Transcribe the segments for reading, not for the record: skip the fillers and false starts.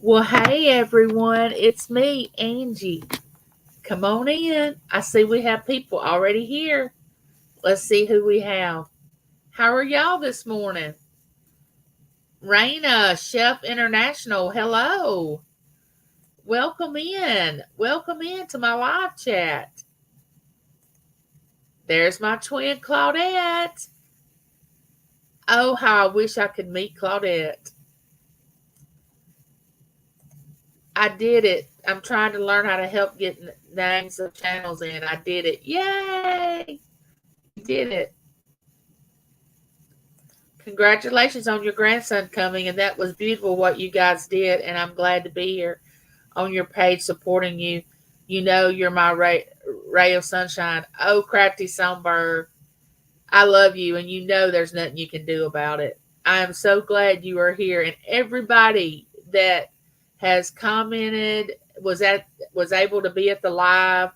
Well, hey everyone, it's me, Angie. Come on in. I see we have people already here. Let's see who we have. How are y'all this morning? Raina, Chef International, hello. Welcome in. Welcome in to my live chat. There's my twin, Claudette. Oh, how I wish I could meet Claudette. I did it. I'm trying to learn how to help get names of channels in. I did it. Yay! You did it. Congratulations on your grandson coming, and that was beautiful what you guys did, and I'm glad to be here on your page supporting you. You know you're my ray of sunshine. Oh, crafty songbird, I love you, and you know there's nothing you can do about it. I am so glad you are here, and everybody that has commented was able to be at the live.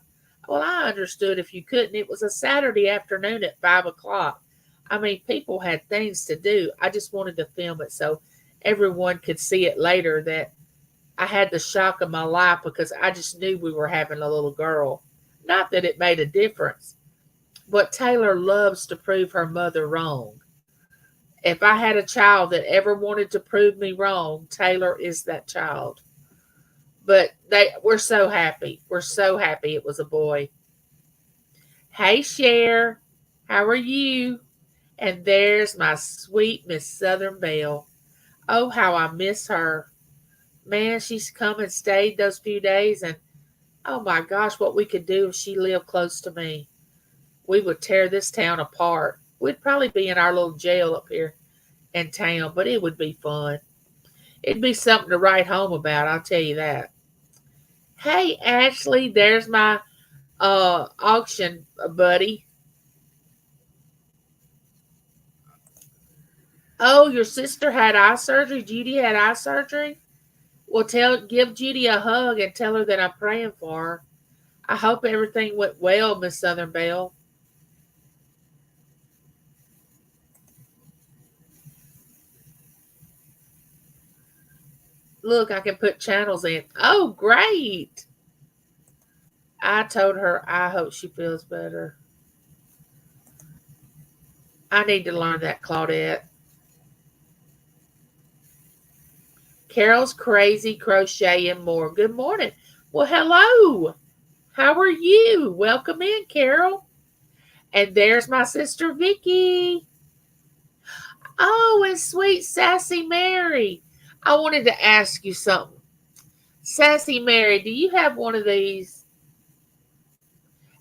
Well, I understood if you couldn't. It was a Saturday afternoon at 5 o'clock. I mean, people had things to do. I just wanted to film it so everyone could see it later. That I had the shock of my life because I just knew we were having a little girl. Not that it made a difference, but Taylor loves to prove her mother wrong. If I had a child that ever wanted to prove me wrong, Taylor is that child. But we're so happy. We're so happy it was a boy. Hey, Cher, how are you? And there's my sweet Miss Southern Belle. Oh, how I miss her. Man, she's come and stayed those few days, and oh my gosh, what we could do if she lived close to me. We would tear this town apart. We'd probably be in our little jail up here in town, but it would be fun. It'd be something to write home about, I'll tell you that. Hey, Ashley, there's my auction buddy. Oh, your sister had eye surgery? Judy had eye surgery? Well, give Judy a hug and tell her that I'm praying for her. I hope everything went well, Miss Southern Belle. Look, I can put channels in. Oh, great. I told her I hope she feels better. I need to learn that, Claudette. Carol's crazy crochet and more. Good morning. Well, hello. How are you? Welcome in, Carol. And there's my sister Vicky. Oh, and sweet Sassy Mary. I wanted to ask you something. Sassy Mary, do you have one of these?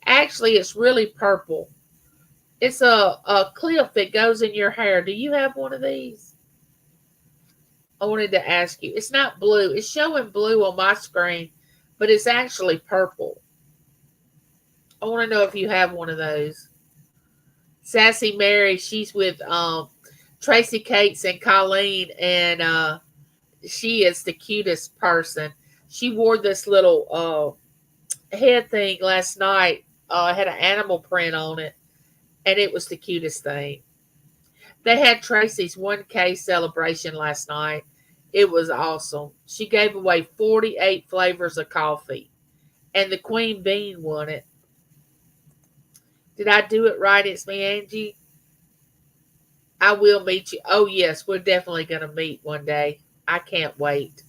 Actually, it's really purple. It's a clip that goes in your hair. Do you have one of these? I wanted to ask you. It's not blue. It's showing blue on my screen, but it's actually purple. I want to know if you have one of those. Sassy Mary, she's with Tracy Cates and Colleen, and she is the cutest person. She wore this little head thing last night. Had an animal print on it, and it was the cutest thing. They had Tracy's 1K celebration last night. It was awesome. She gave away 48 flavors of coffee, and the Queen Bean won it. Did I do it right? It's me, Angie. I will meet you. Oh, yes, we're definitely going to meet one day. I can't wait.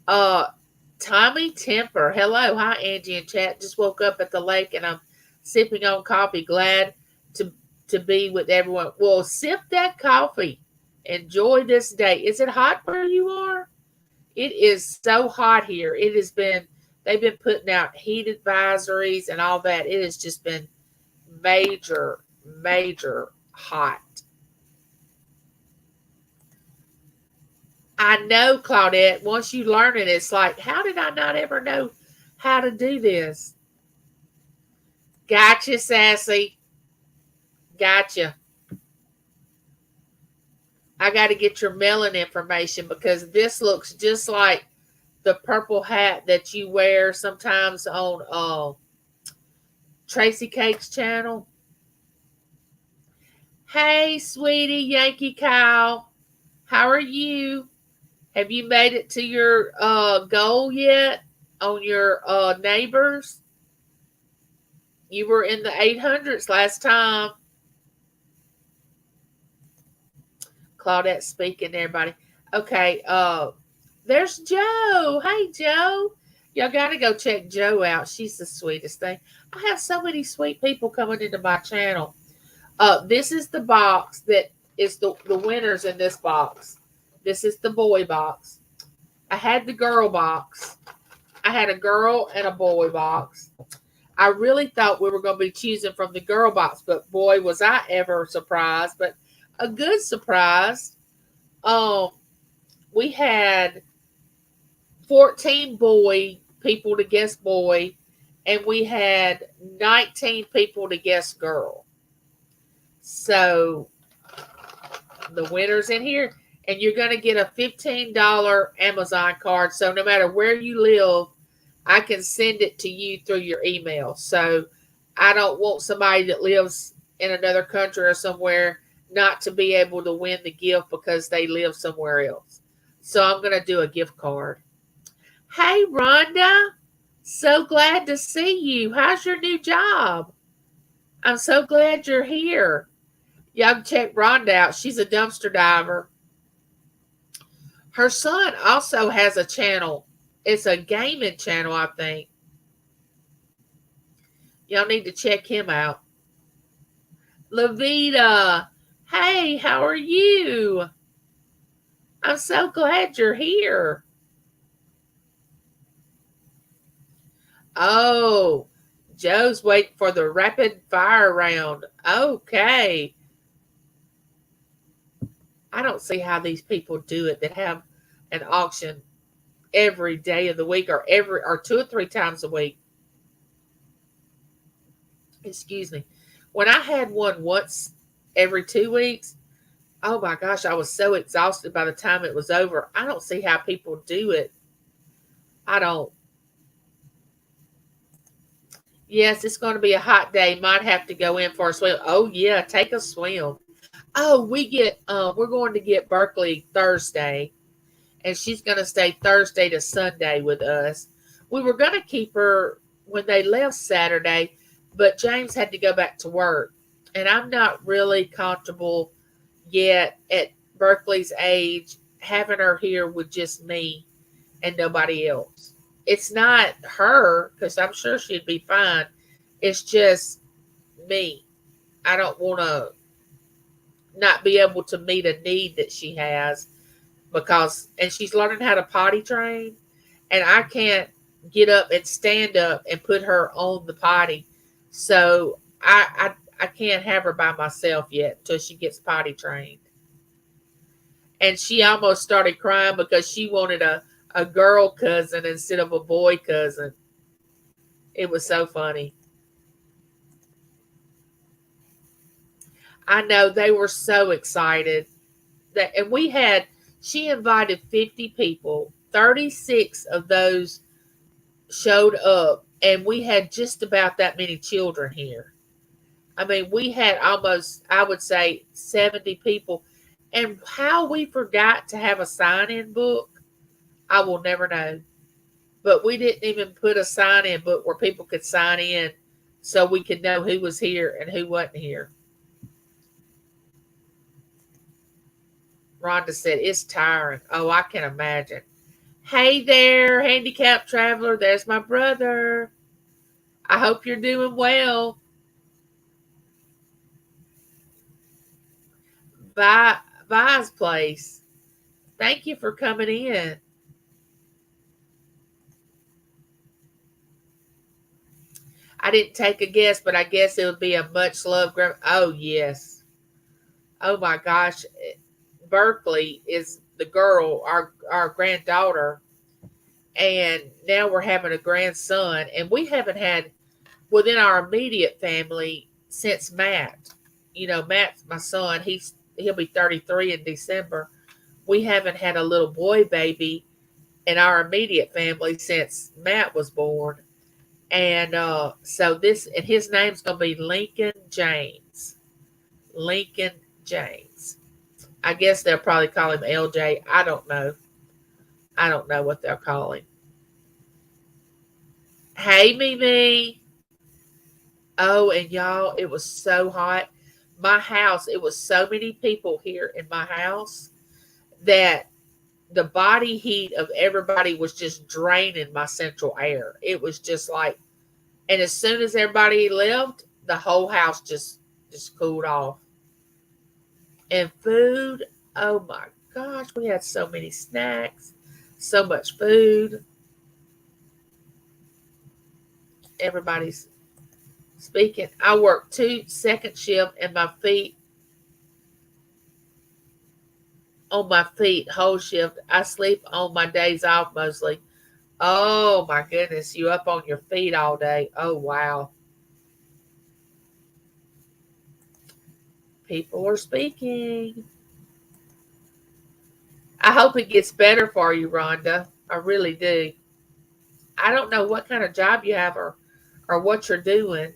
Uh, Tommy Temper. Hello. Hi, Angie and chat. Just woke up at the lake and I'm sipping on coffee. Glad to to be with everyone. Well, sip that coffee. Enjoy this day. Is it hot where you are? It is so hot here. It has been, they've been putting out heat advisories and all that. It has just been major, major hot. I know, Claudette, once you learn it, it's like, how did I not ever know how to do this? Gotcha, Sassy. Gotcha. I got to get your mailing information because this looks just like the purple hat that you wear sometimes on Tracy Cake's channel. Hey, sweetie Yankee Cow. How are you? Have you made it to your goal yet on your neighbors? You were in the 800s last time. Claudette speaking to everybody. Okay, there's Joe. Hey, Joe. Y'all got to go check Joe out. She's the sweetest thing. I have so many sweet people coming into my channel. This is the box that is the winners in this box. This is the boy box. I had the girl box. I had a girl and a boy box. I really thought we were going to be choosing from the girl box, but boy, was I ever surprised. But a good surprise. Um, we had 14 boy people to guess boy, and we had 19 people to guess girl. So the winners in here, and you're going to get a $15 Amazon card. So no matter where you live, I can send it to you through your email. So I don't want somebody that lives in another country or somewhere not to be able to win the gift because they live somewhere else. So I'm going to do a gift card. Hey, Rhonda. So glad to see you. How's your new job? I'm so glad you're here. Y'all can check Rhonda out. She's a dumpster diver. Her son also has a channel. It's a gaming channel, I think. Y'all need to check him out. Lavita, hey, how are you? I'm so glad you're here. Oh, Joe's waiting for the rapid fire round. Okay. I don't see how these people do it that have an auction every day of the week or 2 or 3 times a week. Excuse me. When I had one once every 2 weeks, oh my gosh, I was so exhausted by the time it was over. I don't see how people do it. I don't. Yes, it's going to be a hot day. Might have to go in for a swim. Oh yeah, take a swim. Oh, we're going to get Berkeley Thursday, and she's going to stay Thursday to Sunday with us. We were going to keep her when they left Saturday, but James had to go back to work, and I'm not really comfortable yet at Berkeley's age having her here with just me and nobody else. It's not her because I'm sure she'd be fine. It's just me. I don't want to not be able to meet a need that she has and she's learning how to potty train, and I can't get up and stand up and put her on the potty. So I can't have her by myself yet until she gets potty trained. And she almost started crying because she wanted a girl cousin instead of a boy cousin. It was so funny. I know they were so excited and she invited 50 people. 36 of those showed up, and we had just about that many children here. I mean, we had almost, I would say, 70 people. And how we forgot to have a sign-in book, I will never know. But we didn't even put a sign-in book where people could sign in so we could know who was here and who wasn't here. Rhonda said, it's tiring. Oh, I can imagine. Hey there, handicapped traveler. There's my brother. I hope you're doing well. Vi's place. Thank you for coming in. I didn't take a guess, but I guess it would be a much loved grand. Oh, yes. Oh, my gosh. Berkeley is the girl, our granddaughter. And now we're having a grandson. And we haven't had within our immediate family since Matt. You know, Matt's my son. He'll be 33 in December. We haven't had a little boy baby in our immediate family since Matt was born. And so and his name's gonna be Lincoln James. Lincoln James. I guess they'll probably call him LJ. I don't know. I don't know what they'll call him. Hey, Mimi. Oh, and y'all, it was so hot. My house, it was so many people here in my house that the body heat of everybody was just draining my central air. It was just like, and as soon as everybody left, the whole house just cooled off. And food, oh my gosh, we had so many snacks, so much food. Everybody's speaking. I work two second shift and my feet whole shift. I sleep on my days off mostly. Oh my goodness, you up on your feet all day. Oh wow. People are speaking. I hope it gets better for you, Rhonda. I really do. I don't know what kind of job you have or what you're doing,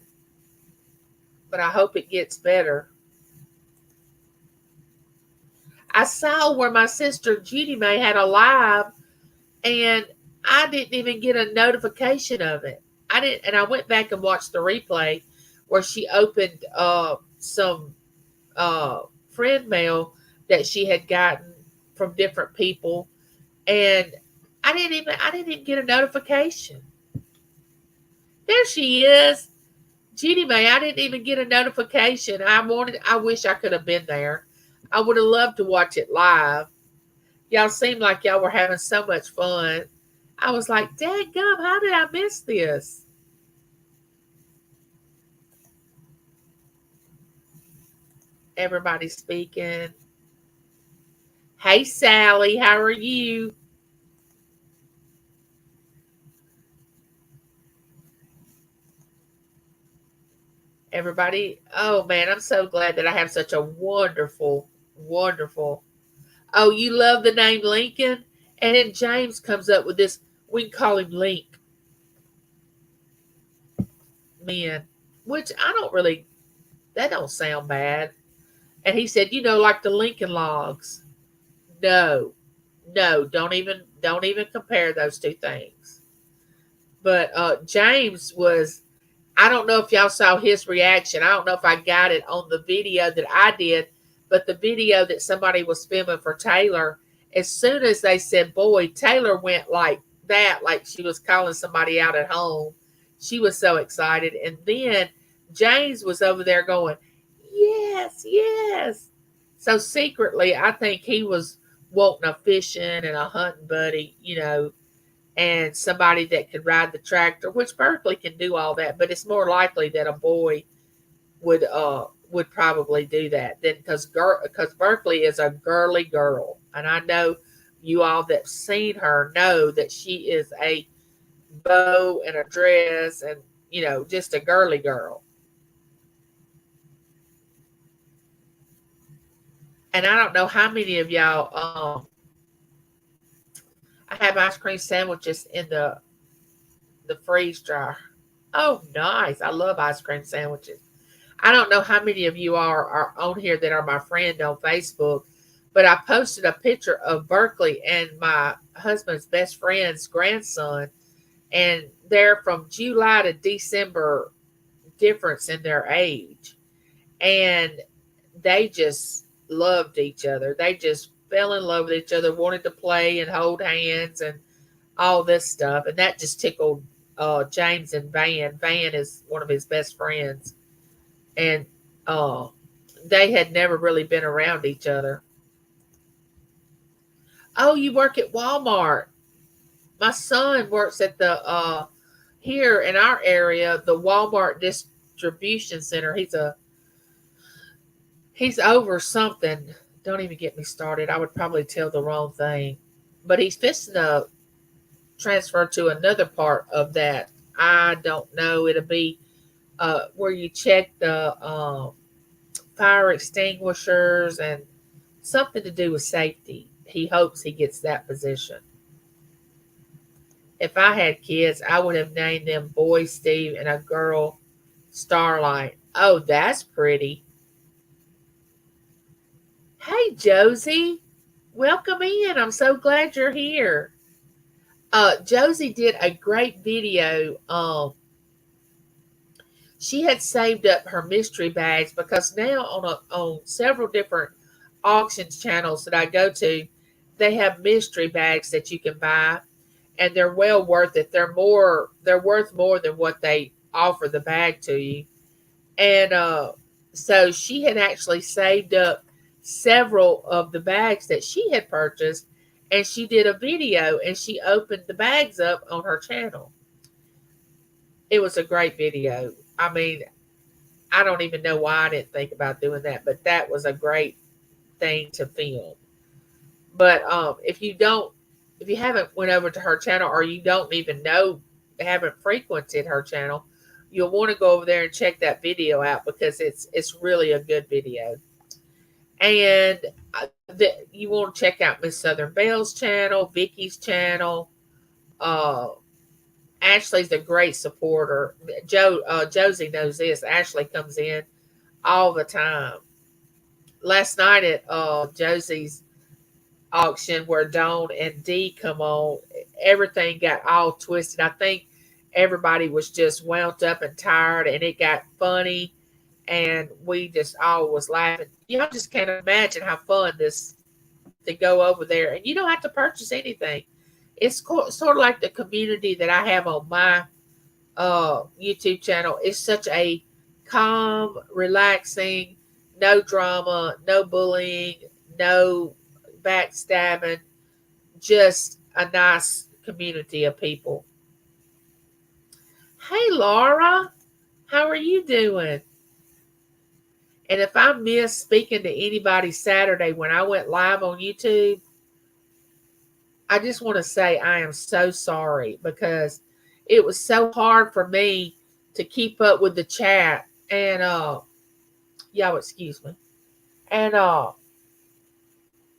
but I hope it gets better. I saw where my sister Judy May had a live and I didn't even get a notification of it. I didn't, and I went back and watched the replay where she opened some uh, friend mail that she had gotten from different people, and I didn't even get a notification. There she is, Judy May. I didn't even get a notification. I wish I could have been there. I would have loved to watch it live. Y'all seemed like y'all were having so much fun. I was like, dadgum, how did I miss this? Everybody speaking. Hey, Sally, how are you? Everybody, oh man, I'm so glad that I have such a wonderful, wonderful. Oh, you love the name Lincoln? And then James comes up with this, we can call him Link, man, which I don't really, that don't sound bad. And he said, like the Lincoln logs. No, no, don't even compare those two things. But James was, I don't know if y'all saw his reaction. I don't know if I got it on the video that I did, but the video that somebody was filming for Taylor, as soon as they said boy, Taylor went like that, like she was calling somebody out at home. She was so excited. And then James was over there going, yes, yes. So secretly, I think he was wanting a fishing and a hunting buddy, and somebody that could ride the tractor, which Berkeley can do all that, but it's more likely that a boy would probably do that than because Berkeley is a girly girl, and I know you all that seen her know that she is a bow and a dress and just a girly girl. And I don't know how many of y'all I have ice cream sandwiches in the freeze dryer. Oh, nice. I love ice cream sandwiches. I don't know how many of you are on here that are my friend on Facebook, but I posted a picture of Berkeley and my husband's best friend's grandson, and they're from July to December difference in their age. And they just loved each other. They just fell in love with each other, wanted to play and hold hands and all this stuff. And that just tickled James and Van. Van is one of his best friends. And uh, they had never really been around each other. Oh, you work at Walmart. My son works at the here in our area, the Walmart distribution center. He's over something. Don't even get me started. I would probably tell the wrong thing. But he's fixing to transfer to another part of that. I don't know. It'll be where you check the fire extinguishers and something to do with safety. He hopes he gets that position. If I had kids, I would have named them Boy Steve and a girl Starlight. Oh, that's pretty. Hey, Josie. Welcome in. I'm so glad you're here. Josie did a great video. She had saved up her mystery bags because now on several different auctions channels that I go to, they have mystery bags that you can buy, and they're well worth it. They're worth more than what they offer the bag to you. And so she had actually saved up several of the bags that she had purchased, and she did a video and she opened the bags up on her channel. It was a great video. I mean, I don't even know why I didn't think about doing that, but that was a great thing to film. But if you haven't went over to her channel, or you don't even know, haven't frequented her channel, you'll want to go over there and check that video out because it's really a good video. And you want to check out Miss Southern Bell's channel, Vicky's channel. Uh, Ashley's a great supporter. Josie knows this. Ashley comes in all the time. Last night at Josie's auction where Dawn and Dee come on, everything got all twisted. I think everybody was just wound up and tired, and it got funny, and we just all was laughing. Y'all just can't imagine how fun this to go over there, and you don't have to purchase anything. It's sort of like the community that I have on my YouTube channel. It's such a calm, relaxing, no drama, no bullying, no backstabbing, just a nice community of people. Hey, Laura, how are you doing? And if I missed speaking to anybody Saturday when I went live on YouTube, I just want to say I am so sorry because it was so hard for me to keep up with the chat. And y'all excuse me. And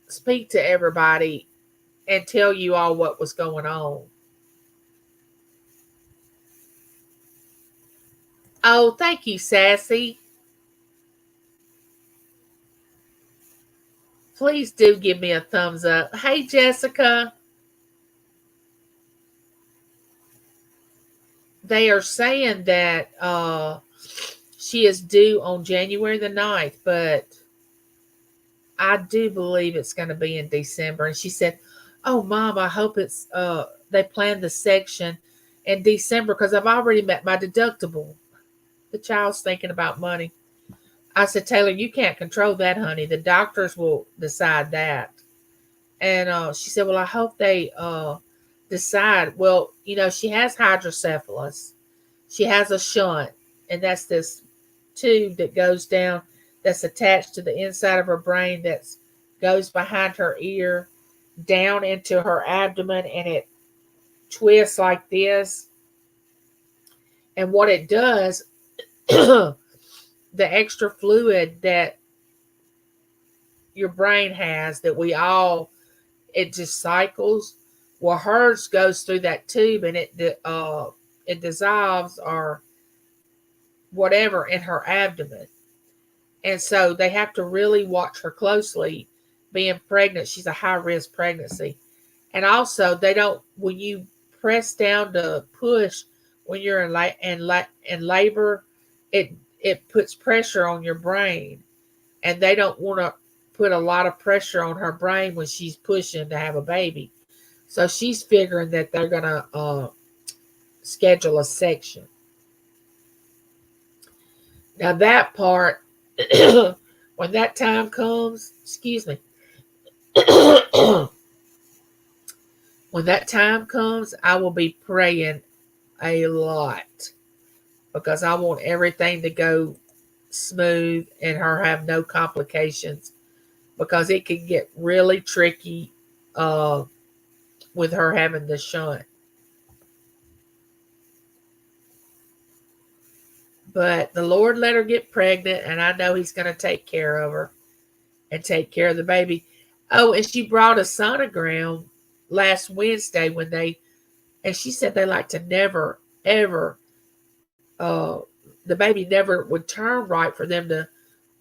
speak to everybody and tell you all what was going on. Oh, thank you, Sassy. Please do give me a thumbs up. Hey, Jessica. They are saying that she is due on January the 9th, but I do believe it's going to be in December. And she said, "Oh, Mom, I hope it's they planned the section in December because I've already met my deductible." The child's thinking about money. I said, "Taylor, you can't control that, honey. The doctors will decide that." And she said, "Well, I hope they decide." Well, she has hydrocephalus. She has a shunt, and that's this tube that goes down, that's attached to the inside of her brain, that goes behind her ear down into her abdomen, and it twists like this. And what it does, the extra fluid that your brain has, that it just cycles. Well, hers goes through that tube, and it dissolves or whatever in her abdomen. And so they have to really watch her closely being pregnant. She's a high risk pregnancy. And also when you press down to push when you're in labor, it puts pressure on your brain. And they don't want to put a lot of pressure on her brain when she's pushing to have a baby. So she's figuring that they're going to schedule a section. Now that part, when that time comes, excuse me, when that time comes, I will be praying a lot because I want everything to go smooth and her have no complications, because it can get really tricky with her having the shunt. But the Lord let her get pregnant, and I know He's going to take care of her and take care of the baby. Oh, and she brought a sonogram last Wednesday and she said they like to never, ever, the baby never would turn right for them to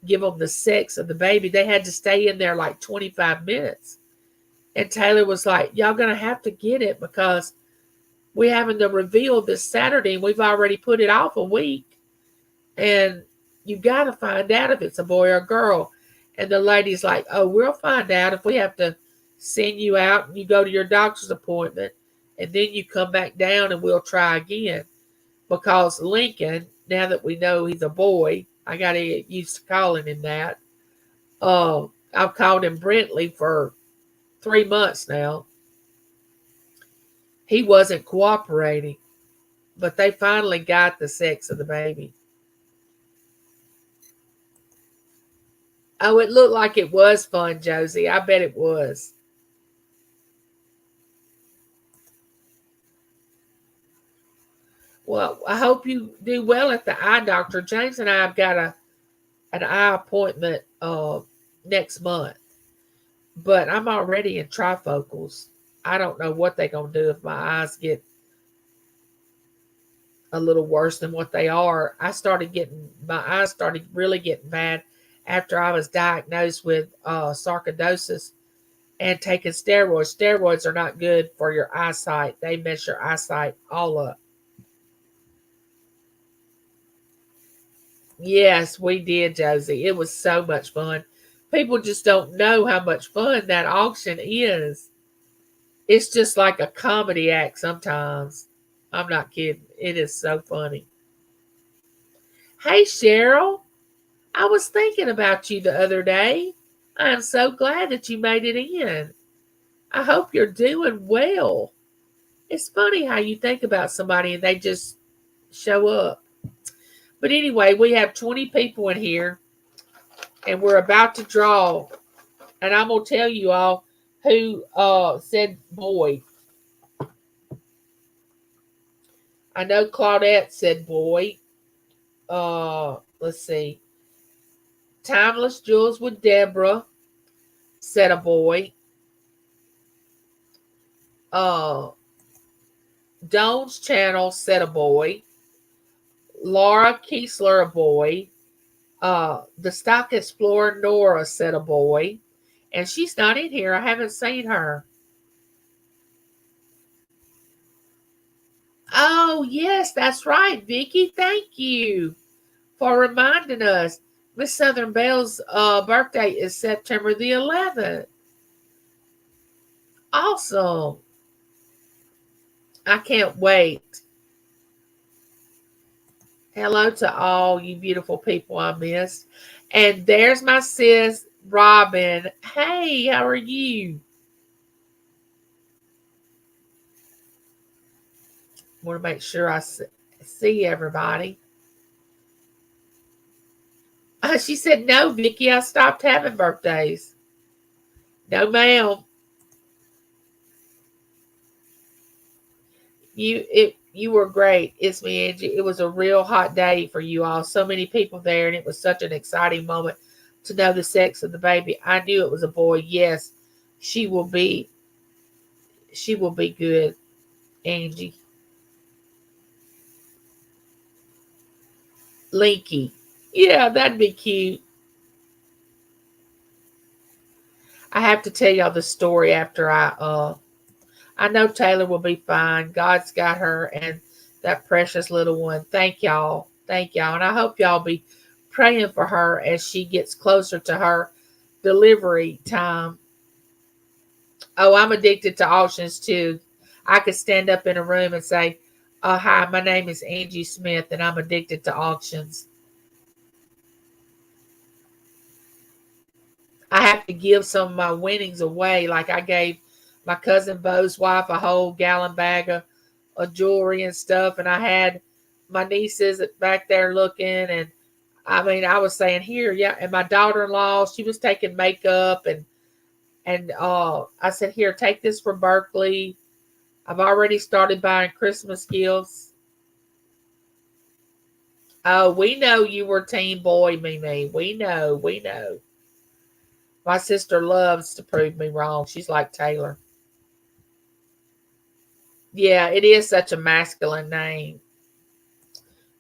give them the sex of the baby. They had to stay in there like 25 minutes. And Taylor was like, y'all going to have to get it because we're having the reveal this Saturday and we've already put it off a week. And you got to find out if it's a boy or a girl. And the lady's like, oh, we'll find out if we have to send you out and you go to your doctor's appointment and then you come back down and we'll try again. Because Lincoln, now that we know he's a boy, I got to get used to calling him that. I've called him Brentley for 3 months now. He wasn't cooperating, but they finally got the sex of the baby. Oh, it looked like it was fun, Josie. I bet it was. Well, I hope you do well at the eye doctor. James and I have got an eye appointment next month, but I'm already in trifocals. I don't know what they're going to do if my eyes get a little worse than what they are. My eyes started really getting bad after I was diagnosed with sarcoidosis and taking steroids. Steroids are not good for your eyesight. They mess your eyesight all up. Yes, we did, Josie. It was so much fun. People just don't know how much fun that auction is. It's just like a comedy act sometimes. I'm not kidding. It is so funny. Hey, Cheryl. I was thinking about you the other day. I am so glad that you made it in. I hope you're doing well. It's funny how you think about somebody and they just show up. But anyway, we have 20 people in here and we're about to draw. And I'm going to tell you all who said boy. I know Claudette said boy. Let's see. Timeless Jewels with Deborah said a boy. Dawn's Channel said a boy. Laura Kiesler a boy. The Stock Explorer Nora said a boy. And she's not in here. I haven't seen her. Oh, yes, that's right, Vicky. Thank you for reminding us. Miss Southern Bell's birthday is September the 11th. Awesome. I can't wait. Hello to all you beautiful people I missed. And there's my sis, Robin. Hey, how are you? Want to make sure I see everybody. She said, no, Vicky, I stopped having birthdays. No, ma'am. You were great. It's me, Angie. It was a real hot day for you all. So many people there, and it was such an exciting moment to know the sex of the baby. I knew it was a boy. Yes, she will be. She will be good, Angie. Linky. Yeah, that'd be cute. I have to tell y'all the story after I know Taylor will be fine. God's got her and that precious little one. Thank y'all. Thank y'all. And I hope y'all be praying for her as she gets closer to her delivery time. Oh, I'm addicted to auctions too. I could stand up in a room and say, hi, my name is Angie Smith and I'm addicted to auctions. I have to give some of my winnings away. Like I gave my cousin Bo's wife a whole gallon bag of jewelry and stuff. And I had my nieces back there looking. And I mean, I was saying here, yeah. And my daughter-in-law, she was taking makeup. And I said, here, take this for Berkeley. I've already started buying Christmas gifts. Oh, we know you were teen boy, Mimi. We know. We know. My sister loves to prove me wrong. She's like Taylor. Yeah, it is such a masculine name.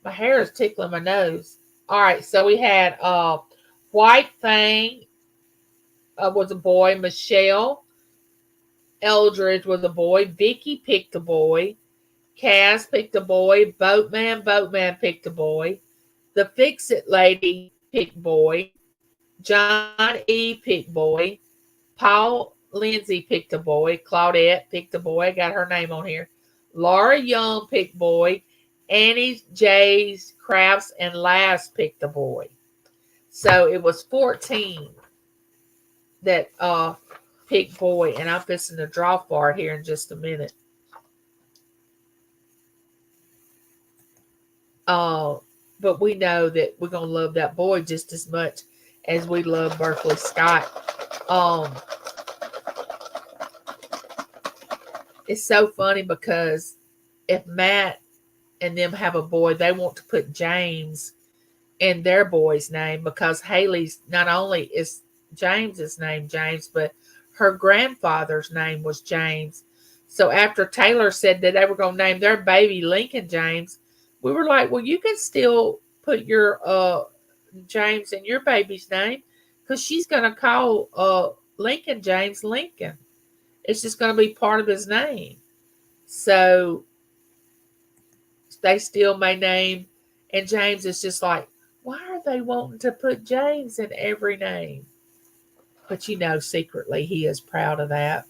My hair is tickling my nose. All right, so we had White Fang was a boy. Michelle Eldridge was a boy. Vicky picked a boy. Cass picked a boy. Boatman picked a boy. The Fix-It Lady picked boy. John E. picked boy. Paul Lindsay picked a boy. Claudette picked a boy. Got her name on here. Laura Young picked boy. Annie J's Crafts and Last picked a boy. So it was 14 that picked boy, and I'm fixing to draw for it here in just a minute. But we know that we're gonna love that boy just as much as we love Berkeley Scott. It's so funny because if Matt and them have a boy, they want to put James in their boy's name because Haley's not only is James's name James, but her grandfather's name was James. So after Taylor said that they were going to name their baby Lincoln James, we were like, well, you can still put your James in your baby's name because she's going to call Lincoln James Lincoln. It's just going to be part of his name. So they still may name, and James is just like, why are they wanting to put James in every name? But secretly he is proud of that.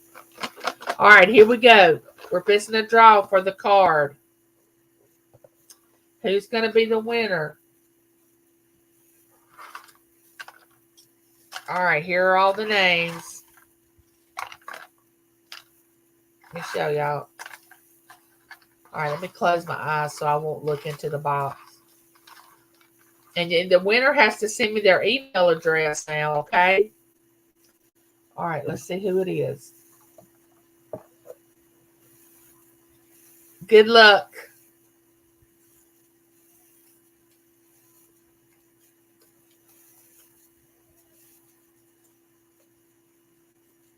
All right, here we go. We're fixing to draw for the card. Who's going to be the winner? All right, here are all the names. Let me show y'all. All right, let me close my eyes so I won't look into the box. And the winner has to send me their email address now, okay? All right, let's see who it is. Good luck.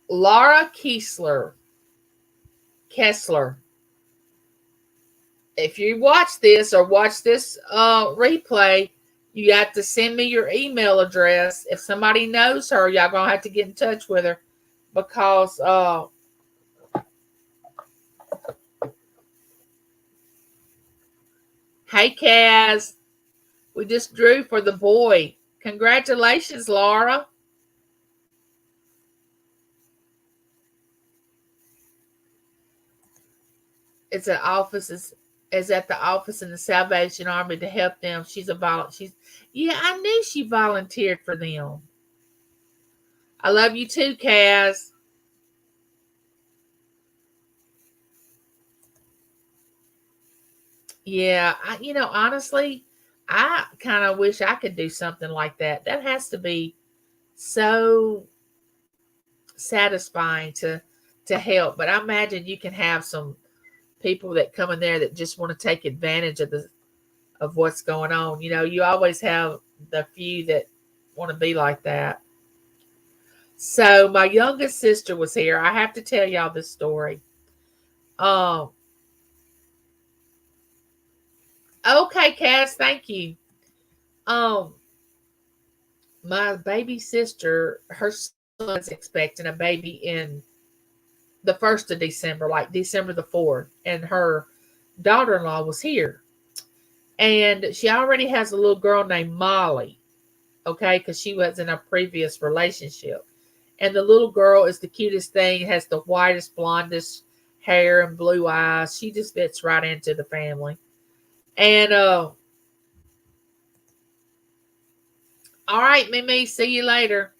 Laura Kessler. If you watch this replay, you got to send me your email address. If somebody knows her, y'all gonna have to get in touch with her because hey Kaz, we just drew for the boy. Congratulations, Laura. It's at offices is at the office in the Salvation Army to help them. She's a volunteer. I knew she volunteered for them. I love you too, Kaz. Yeah, honestly, I kind of wish I could do something like that. That has to be so satisfying to help. But I imagine you can have some people that come in there that just want to take advantage of what's going on. You always have the few that want to be like that. So my youngest sister was here. I have to tell y'all this story. Okay, Cass, thank you. My baby sister, her son's expecting a baby in the 1st of December, like December the 4th, and her daughter-in-law was here. And she already has a little girl named Molly, okay, because she was in a previous relationship. And the little girl is the cutest thing, has the whitest, blondest hair and blue eyes. She just fits right into the family. And all right, Mimi, see you later.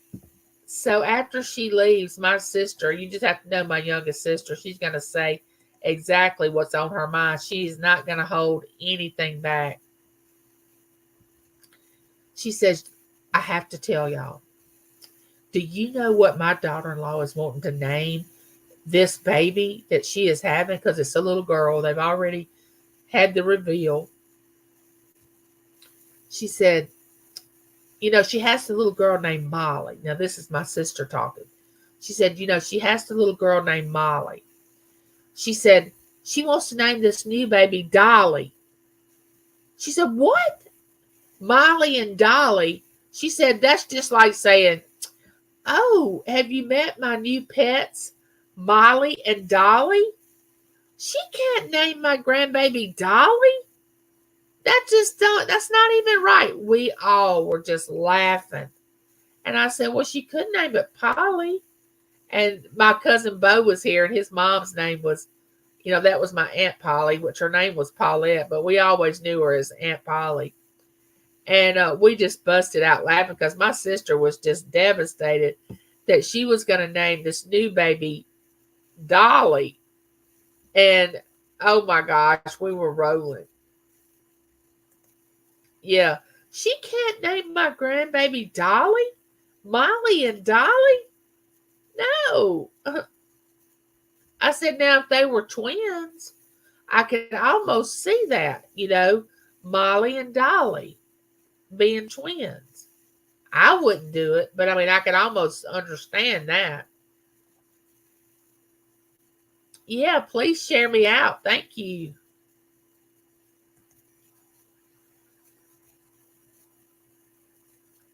So after she leaves, my sister, you just have to know my youngest sister, she's going to say exactly what's on her mind. She's not going to hold anything back. She says, I have to tell y'all, do you know what my daughter-in-law is wanting to name this baby that she is having? Because it's a little girl. They've already had the reveal. She said, she has the little girl named Molly. Now, this is my sister talking. She said, she has the little girl named Molly. She said, she wants to name this new baby Dolly. She said, what? Molly and Dolly. She said, that's just like saying, oh, have you met my new pets, Molly and Dolly? She can't name my grandbaby Dolly. That just don't, that's not even right. We all were just laughing. And I said, well, she could name it Polly. And my cousin Bo was here, and his mom's name was, that was my Aunt Polly, which her name was Paulette, but we always knew her as Aunt Polly. And we just busted out laughing because my sister was just devastated that she was going to name this new baby Dolly. And oh my gosh, we were rolling. Yeah. She can't name my grandbaby Dolly? Molly and Dolly? No. I said, now if they were twins, I could almost see that, Molly and Dolly being twins. I wouldn't do it, but I mean, I could almost understand that. Yeah, please share me out. Thank you.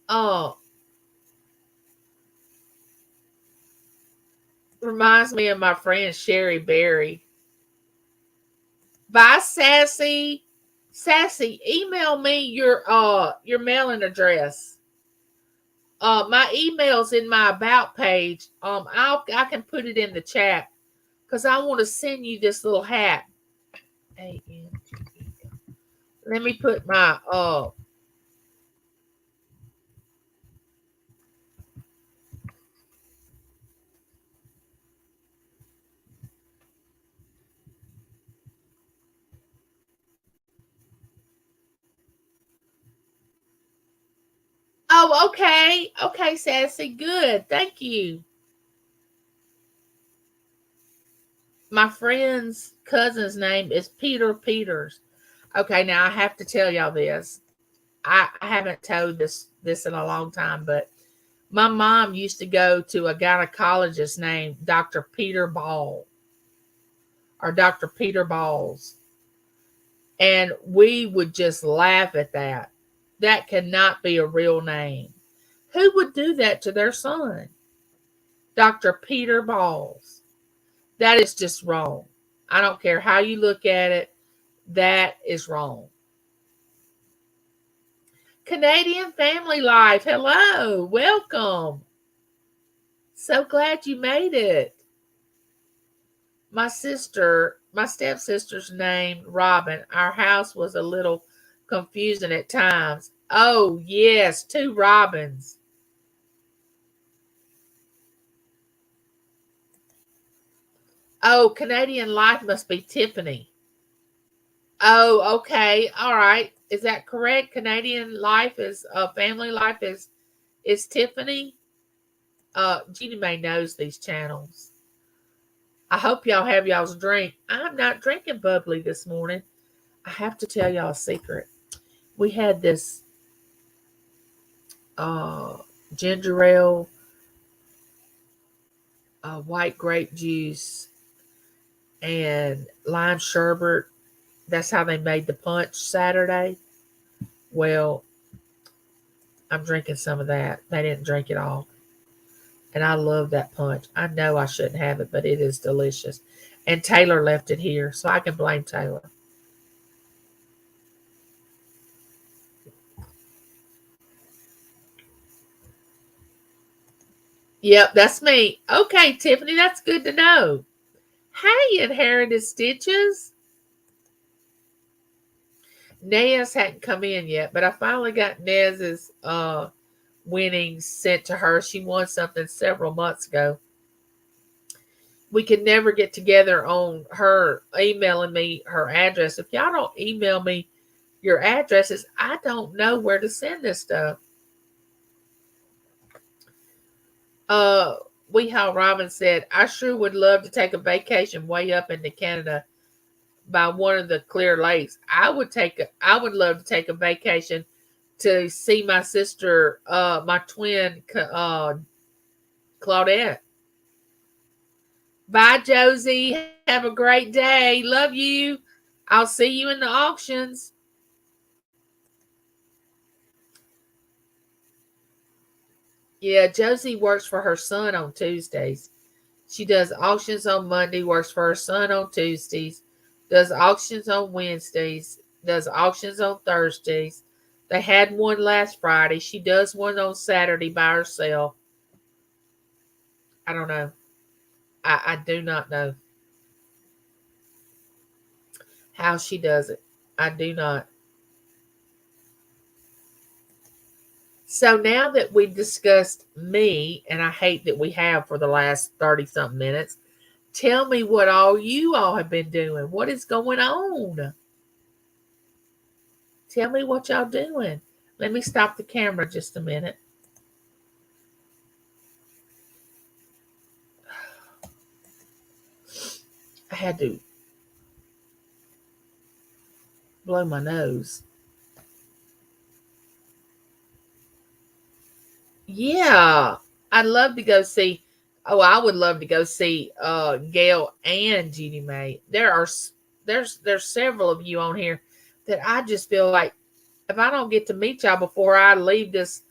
Oh, reminds me of my friend Sherry Berry. Bye, Sassy. Sassy, email me your mailing address. My email's in my about page. I can put it in the chat because I want to send you this little hat. Let me put my Oh, okay. Okay, Sassy. Good. Thank you. My friend's cousin's name is Peter Peters. Okay, now I have to tell y'all this. I haven't told this in a long time, but my mom used to go to a gynecologist named Dr. Peter Ball or Dr. Peter Balls. And we would just laugh at that. That cannot be a real name. Who would do that to their son? Dr. Peter Balls. That is just wrong. I don't care how you look at it. That is wrong. Canadian Family Life. Hello. Welcome. So glad you made it. My stepsister's name, Robin. Our house was a little confusing at times. Oh, yes, 2 Robins. Oh, Canadian Life must be Tiffany. Oh, okay. All right. Is that correct? Canadian Life is Family Life is Tiffany. Jeannie Mae knows these channels. I hope y'all have y'all's drink. I'm not drinking bubbly this morning. I have to tell y'all a secret. We had this ginger ale, white grape juice, and lime sherbet. That's how they made the punch Saturday. Well, I'm drinking some of that. They didn't drink it all. And I love that punch. I know I shouldn't have it, but it is delicious. And Taylor left it here, so I can blame Taylor. Yep, that's me. Okay, Tiffany, that's good to know. Hey, Inherited Stitches. Nez hadn't come in yet, but I finally got Nez's winnings sent to her. She won something several months ago. We can never get together on her emailing me her address. If y'all don't email me your addresses, I don't know where to send this stuff. Weehall Robin said, I sure would love to take a vacation way up into Canada by one of the Clear Lakes. I would love to take a vacation to see my sister, my twin, Claudette. Bye, Josie. Have a great day. Love you. I'll see you in the auctions. Yeah, Josie works for her son on Tuesdays. She does auctions on Monday, works for her son on Tuesdays, does auctions on Wednesdays, does auctions on Thursdays. They had one last Friday. She does one on Saturday by herself. I don't know. I do not know how she does it. I do not. So now that we've discussed me, and I hate that we have for the last 30 something minutes, tell me what all you all have been doing. What is going on? Tell me what y'all doing. Let me stop the camera just a minute. I had to blow my nose. Yeah, I'd love to go see. Oh, I would love to go see Gail and Judy May. There's several of you on here that I just feel like if I don't get to meet y'all before I leave this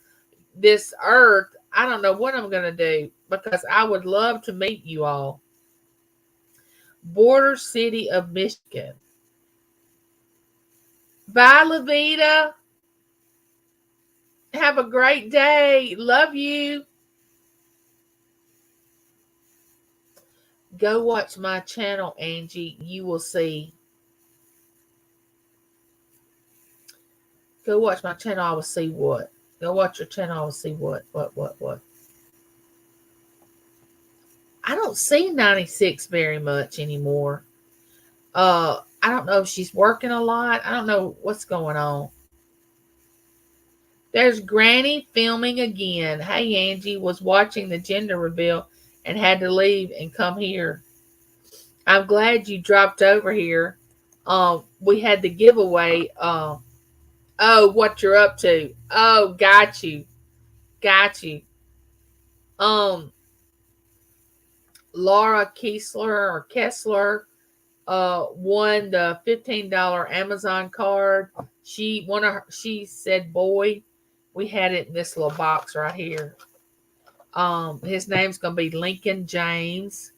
earth, I don't know what I'm gonna do because I would love to meet you all. Border City of Michigan. Bye, Levita. Have a great day. Love you. Go watch my channel, Angie. You will see. Go watch my channel. I will see what. Go watch your channel. I will see what. What. I don't see 96 very much anymore. I don't know if she's working a lot. I don't know what's going on. There's Granny filming again. Hey, Angie, was watching the gender reveal and had to leave and come here. I'm glad you dropped over here. We had the giveaway. Oh, what you're up to? Oh, got you. Um, Laura Kessler won the $15 Amazon card. She said boy. We had it in this little box right here. His name's gonna be Lincoln James.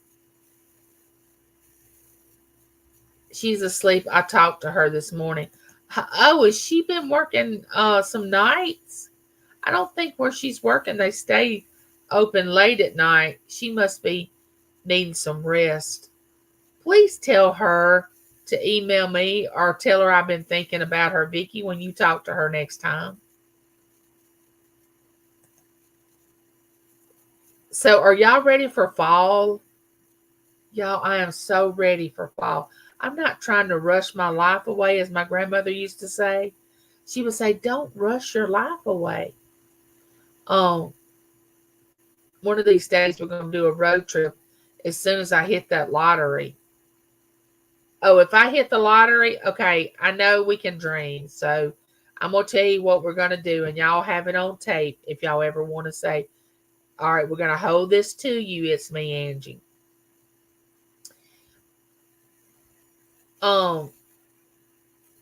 She's asleep. I talked to her this morning. Oh, has she been working some nights? I don't think where she's working they stay open late at night. She must be needing some rest. Please tell her to email me or tell her I've been thinking about her, Vicky, when you talk to her next time. So are y'all ready for fall? Y'all, I am so ready for fall. I'm not trying to rush my life away, as my grandmother used to say. She would say, don't rush your life away. Um, One of these days we're going to do a road trip as soon as I hit that lottery. Oh, if I hit the lottery, okay, I know we can dream. So I'm going to tell you what we're going to do, and y'all have it on tape if y'all ever want to say, all right, we're going to hold this to you. It's me, Angie.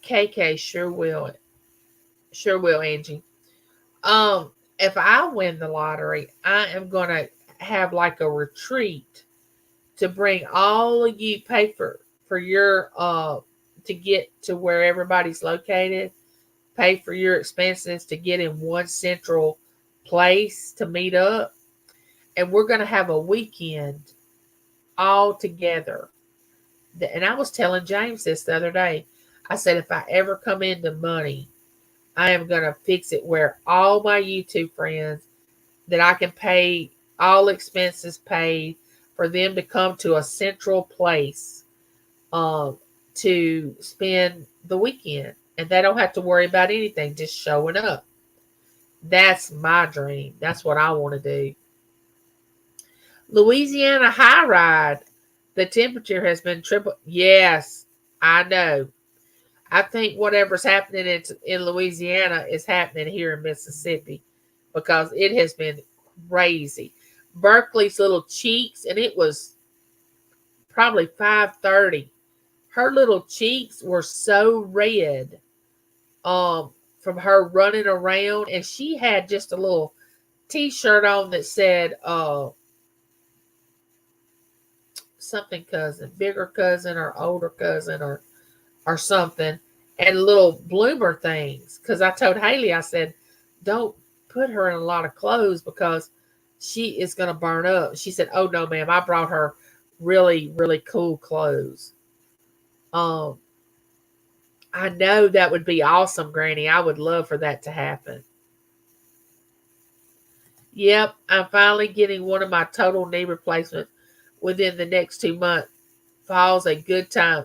KK sure will. Sure will, Angie. If I win the lottery, I am going to have like a retreat to bring all of you pay for your to get to where everybody's located, pay for your expenses to get in one central place to meet up, and we're going to have a weekend all together. And I was telling James this the other day. I said if I ever come into money, I am going to fix it where all my YouTube friends that I can pay all expenses paid for them to come to a central place to spend the weekend. And they don't have to worry about anything, just showing up. That's my dream. That's what I want to do. Louisiana high ride. The temperature has been triple. Yes, I know. I think whatever's happening in Louisiana is happening here in Mississippi because it has been crazy. Berkeley's little cheeks, and it was probably 5:30. Her little cheeks were so red from her running around, and she had just a little t-shirt on that said something cousin, bigger cousin or older cousin or something, and little bloomer things. Because I told Haley, I said, don't put her in a lot of clothes because she is going to burn up. She said, oh no, ma'am, I brought her really, really cool clothes. Um, I know that would be awesome, Granny. I would love for that to happen. Yep, I'm finally getting one of my total knee replacements within the next 2 months. Fall's a good time.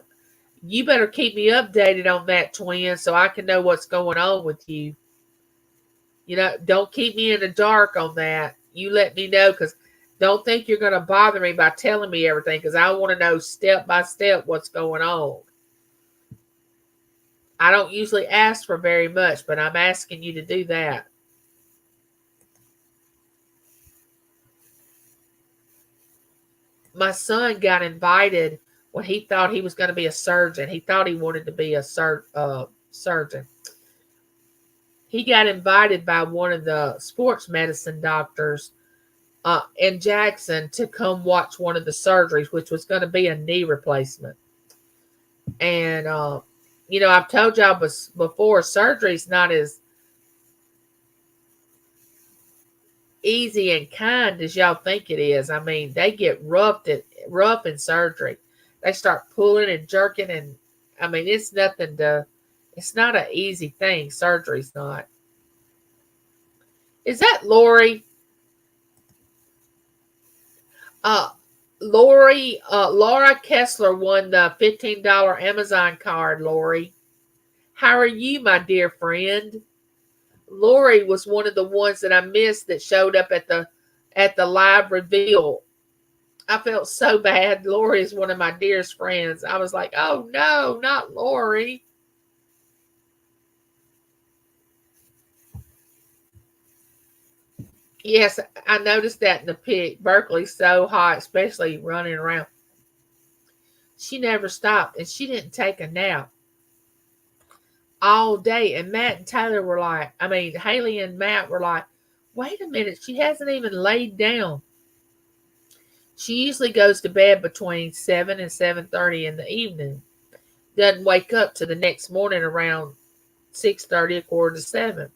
You better keep me updated on that, twin, so I can know what's going on with you. Don't keep me in the dark on that. You let me know, because don't think you're going to bother me by telling me everything, because I want to know step by step what's going on. I don't usually ask for very much, but I'm asking you to do that. My son got invited when he thought he was going to be a surgeon. He thought he wanted to be a surgeon. He got invited by one of the sports medicine doctors in Jackson to come watch one of the surgeries, which was going to be a knee replacement. And, I've told y'all before, surgery's not as easy and kind as y'all think it is. I mean, they get rough in surgery. They start pulling and jerking, and I mean, it's not an easy thing. Surgery's not. Is that Lori? Uh, Laura Kessler won the $15 Amazon card, Lori. How are you, my dear friend? Lori was one of the ones that I missed that showed up at the live reveal. I felt so bad. Lori is one of my dearest friends. I was like, oh no, not Lori. Yes, I noticed that in the pic. Berkeley's so hot, especially running around. She never stopped, and she didn't take a nap all day. And Matt and Taylor were like, Haley and Matt were like, wait a minute, she hasn't even laid down. She usually goes to bed between 7 and 7:30 in the evening. Doesn't wake up to the next morning around 6:30, 6:45.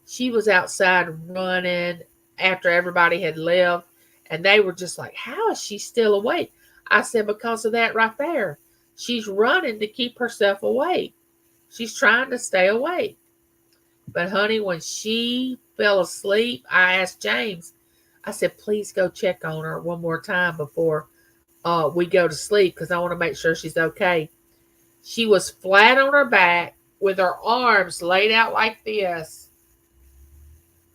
She was outside running after everybody had left, and they were just like, how is she still awake? I said, because of that right there. She's running to keep herself awake. She's trying to stay awake. But honey, when she fell asleep, I asked James, I said, please go check on her one more time before we go to sleep, because I want to make sure she's okay. She was flat on her back with her arms laid out like this,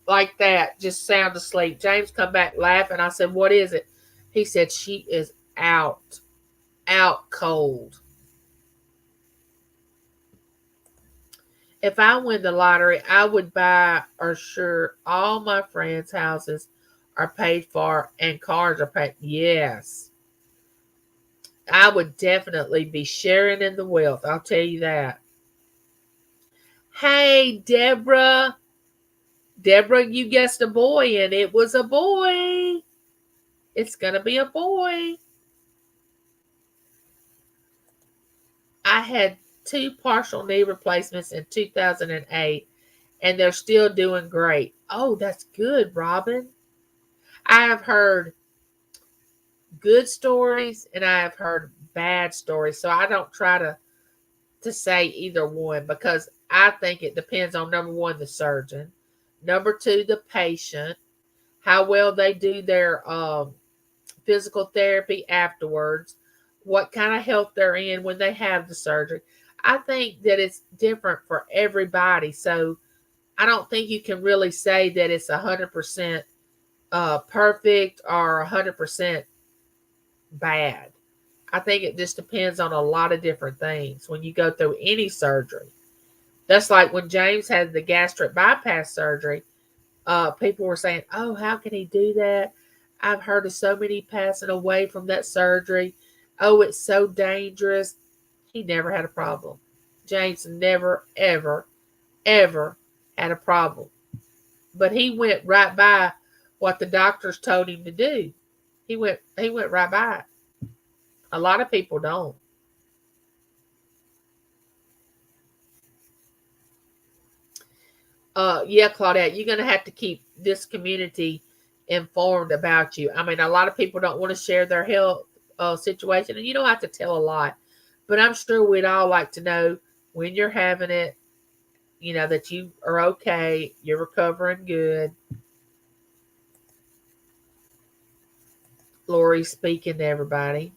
like that, just sound asleep. James come back laughing. I said, what is it? He said, she is out cold. If I win the lottery, I would buy or sure all my friends' houses are paid for and cars are paid. Yes. I would definitely be sharing in the wealth. I'll tell you that. Hey, Deborah. Deborah, you guessed a boy, and it was a boy. It's going to be a boy. I had 2 partial knee replacements in 2008, and they're still doing great. Oh, that's good, Robin. I have heard good stories and I have heard bad stories. So I don't try to say either one, because I think it depends on, number one, the surgeon, number two, the patient, how well they do their physical therapy afterwards, what kind of health they're in when they have the surgery. I think that it's different for everybody. So I don't think you can really say that it's 100% perfect or 100% bad. I think it just depends on a lot of different things when you go through any surgery. That's like when James had the gastric bypass surgery. People were saying, oh, how can he do that? I've heard of so many passing away from that surgery. Oh, it's so dangerous. He never had a problem. James never, ever, ever had a problem. but he went right by what the doctors told him to do. He went right by it. A lot of people don't. Yeah, Claudette, you're gonna have to keep this community informed about you. I mean, a lot of people don't want to share their health situation, and you don't have to tell a lot. But I'm sure we'd all like to know when you're having it. You know that you are okay, you're recovering good. Lori speaking to everybody.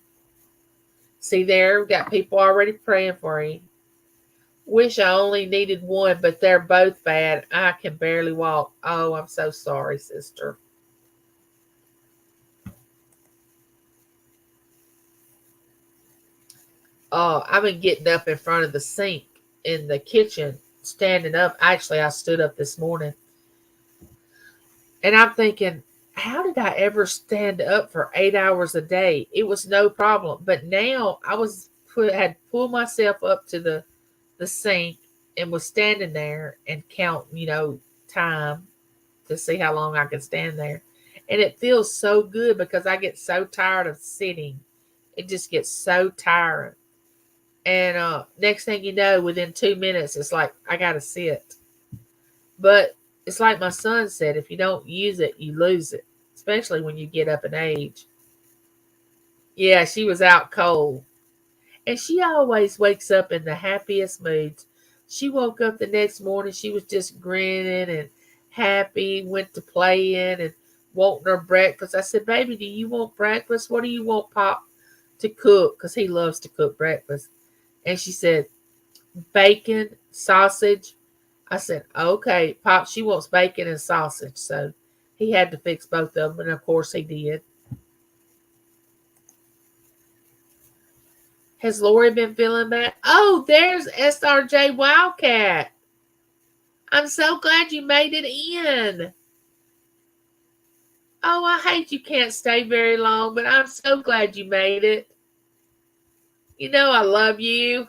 See there, we've got people already praying for you. Wish I only needed one, but they're both bad. I can barely walk. Oh, I'm so sorry, sister. Oh, I've been getting up in front of the sink in the kitchen, standing up. Actually, I stood up this morning, and I'm thinking, how did I ever stand up for 8 hours a day? It was no problem. But now had pulled myself up to the sink and was standing there and counting, time to see how long I could stand there. And it feels so good because I get so tired of sitting. It just gets so tiring. And next thing you know, within 2 minutes, it's like I gotta sit. But it's like my son said, if you don't use it, you lose it, especially when you get up in age. Yeah, she was out cold. And she always wakes up in the happiest moods. She woke up the next morning, she was just grinning and happy, went to playing and wanting her breakfast. I said, baby, do you want breakfast? What do you want Pop to cook? Because he loves to cook breakfast. And she said, bacon, sausage. I said, okay, Pop, she wants bacon and sausage. So he had to fix both of them. And of course he did. Has Lori been feeling bad? Oh, there's SRJ Wildcat. I'm so glad you made it in. Oh, I hate you can't stay very long, but I'm so glad you made it. You know I love you.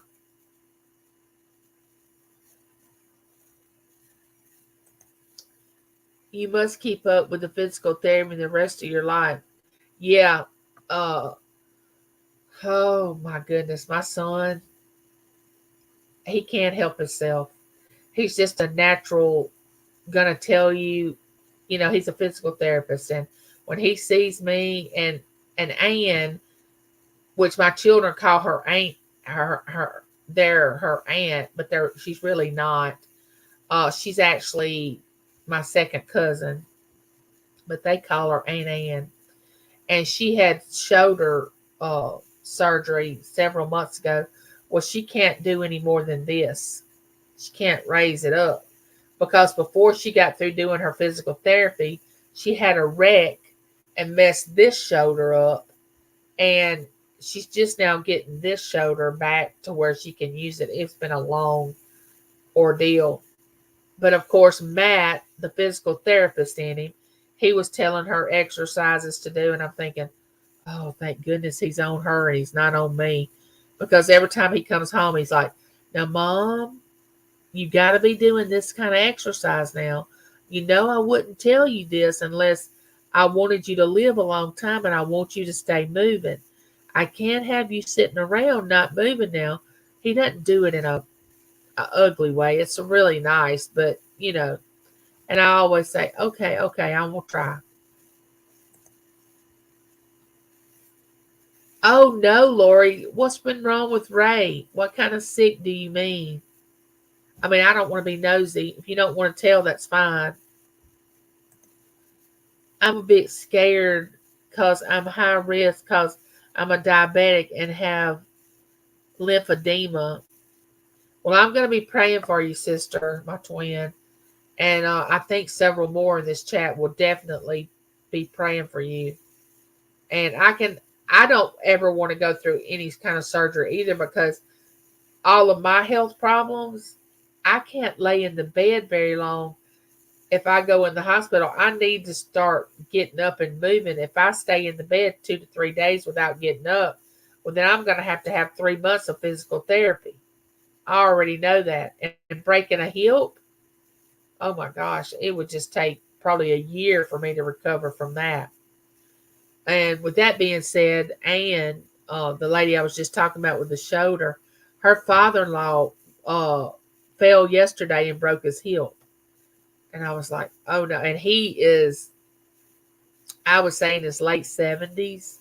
You must keep up with the physical therapy the rest of your life. Yeah. Uh oh my goodness, my son, he can't help himself. He's just a natural gonna tell you, he's a physical therapist, and when he sees me and Ann, which my children call her aunt, they're her aunt, but she's really not. She's actually my second cousin, but they call her Aunt Ann. And she had shoulder surgery several months ago. Well, she can't do any more than this. She can't raise it up because before she got through doing her physical therapy, she had a wreck and messed this shoulder up. And she's just now getting this shoulder back to where she can use it. It's been a long ordeal. But of course, Matt, the physical therapist in him, he was telling her exercises to do. And I'm thinking, oh, thank goodness he's on her and he's not on me. Because every time he comes home, he's like, now, Mom, you got to be doing this kind of exercise now. I wouldn't tell you this unless I wanted you to live a long time and I want you to stay moving. I can't have you sitting around not moving now. He doesn't do it in a ugly way. It's really nice, but and I always say, okay, I will try. Oh no, Lori, what's been wrong with Ray? What kind of sick do you mean? I mean, I don't want to be nosy. If you don't want to tell, that's fine. I'm a bit scared because I'm high risk because I'm a diabetic and have lymphedema. Well, I'm going to be praying for you, sister, my twin. And I think several more in this chat will definitely be praying for you. And I don't ever want to go through any kind of surgery either because all of my health problems, I can't lay in the bed very long. If I go in the hospital, I need to start getting up and moving. If I stay in the bed 2 to 3 days without getting up, well, then I'm going to have 3 months of physical therapy. I already know that. And breaking a hip, Oh my gosh, it would just take probably a year for me to recover from that. And with that being said, Anne, the lady I was just talking about with the shoulder, her father-in-law uh, fell yesterday and broke his hip. And I was like, oh no. And he is, I was saying, his late 70s.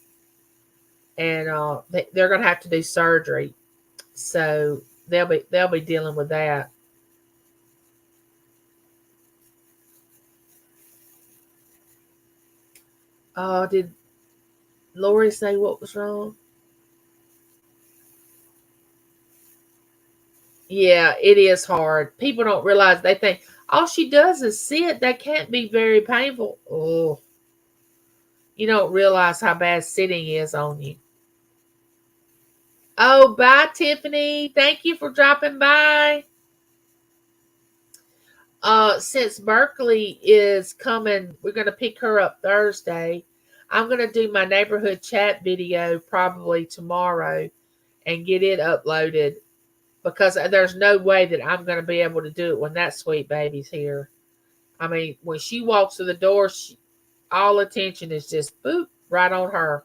And they're going to have to do surgery. So they'll be dealing with that. Did Lori say what was wrong? Yeah, it is hard. People don't realize, they think all she does is sit. That can't be very painful. Oh, you don't realize how bad sitting is on you. Oh, bye, Tiffany. Thank you for dropping by. Since Berkeley is coming, we're gonna pick her up Thursday. I'm gonna do my neighborhood chat video probably tomorrow and get it uploaded because there's no way that I'm gonna be able to do it when that sweet baby's here. I mean, when she walks through the door, all attention is just boop right on her.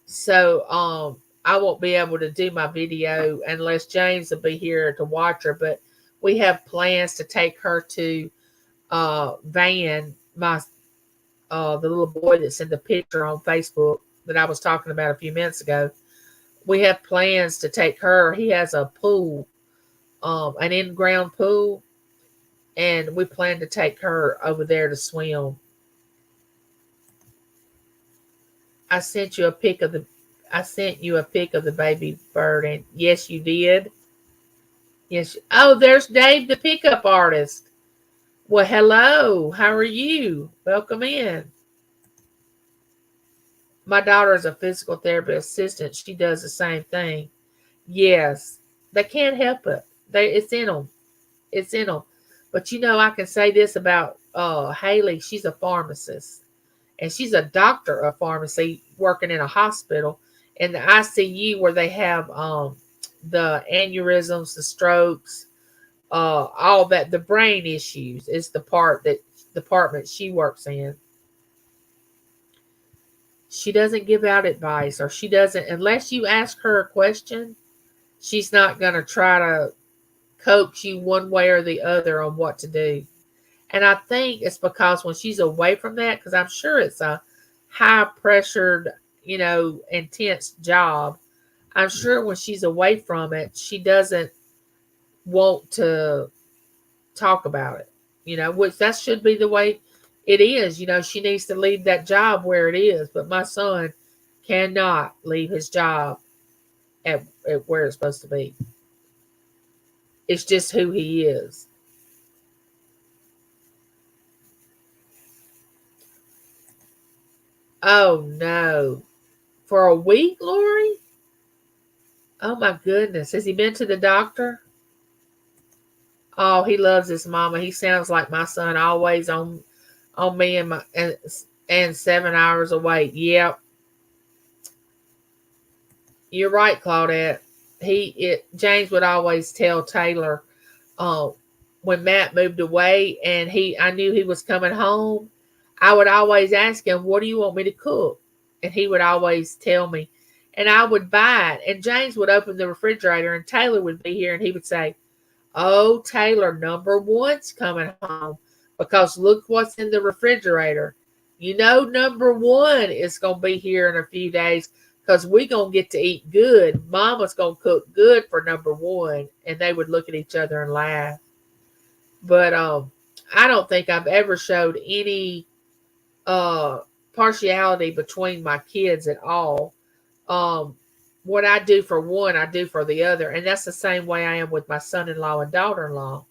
So I won't be able to do my video unless James will be here to watch her. But we have plans to take her to Van, my the little boy that's in the picture on Facebook that I was talking about a few minutes ago. We have plans to take her. He has a pool, an in-ground pool, and we plan to take her over there to swim. I sent you a pic of the I sent you a pic of the baby bird, and yes, you did. Yes. Oh, there's Dave, the pickup artist. Well, hello. How are you? Welcome in. My daughter is a physical therapy assistant. She does the same thing. Yes, they can't help it. It's in them. It's in them. But I can say this about Haley. She's a pharmacist, and she's a doctor of pharmacy working in a hospital in the ICU where they have the aneurysms, the strokes, all that, the brain issues is the department she works in. She doesn't give out advice, or she doesn't, unless you ask her a question, she's not going to try to coax you one way or the other on what to do. And I think it's because when she's away from that, because I'm sure it's a high pressured, intense job. I'm sure when she's away from it, she doesn't want to talk about it, which that should be the way it is. She needs to leave that job where it is. But my son cannot leave his job at where it's supposed to be. It's just who he is. Oh no. For a week, Lori? Oh my goodness. Has he been to the doctor? Oh, he loves his mama. He sounds like my son, always on me and 7 hours away. Yep. You're right, Claudette. James would always tell Taylor, uh, when Matt moved away and I knew he was coming home, I would always ask him, "What do you want me to cook?" And he would always tell me, and I would buy it. And James would open the refrigerator, and Taylor would be here, and he would say, "Oh, Taylor, number one's coming home because look what's in the refrigerator. Number one is going to be here in a few days because we going to get to eat good. Mama's going to cook good for number one." And they would look at each other and laugh. But I don't think I've ever showed any uh, partiality between my kids at all. Um, what I do for one, I do for the other. And that's the same way I am with my son-in-law and daughter-in-law.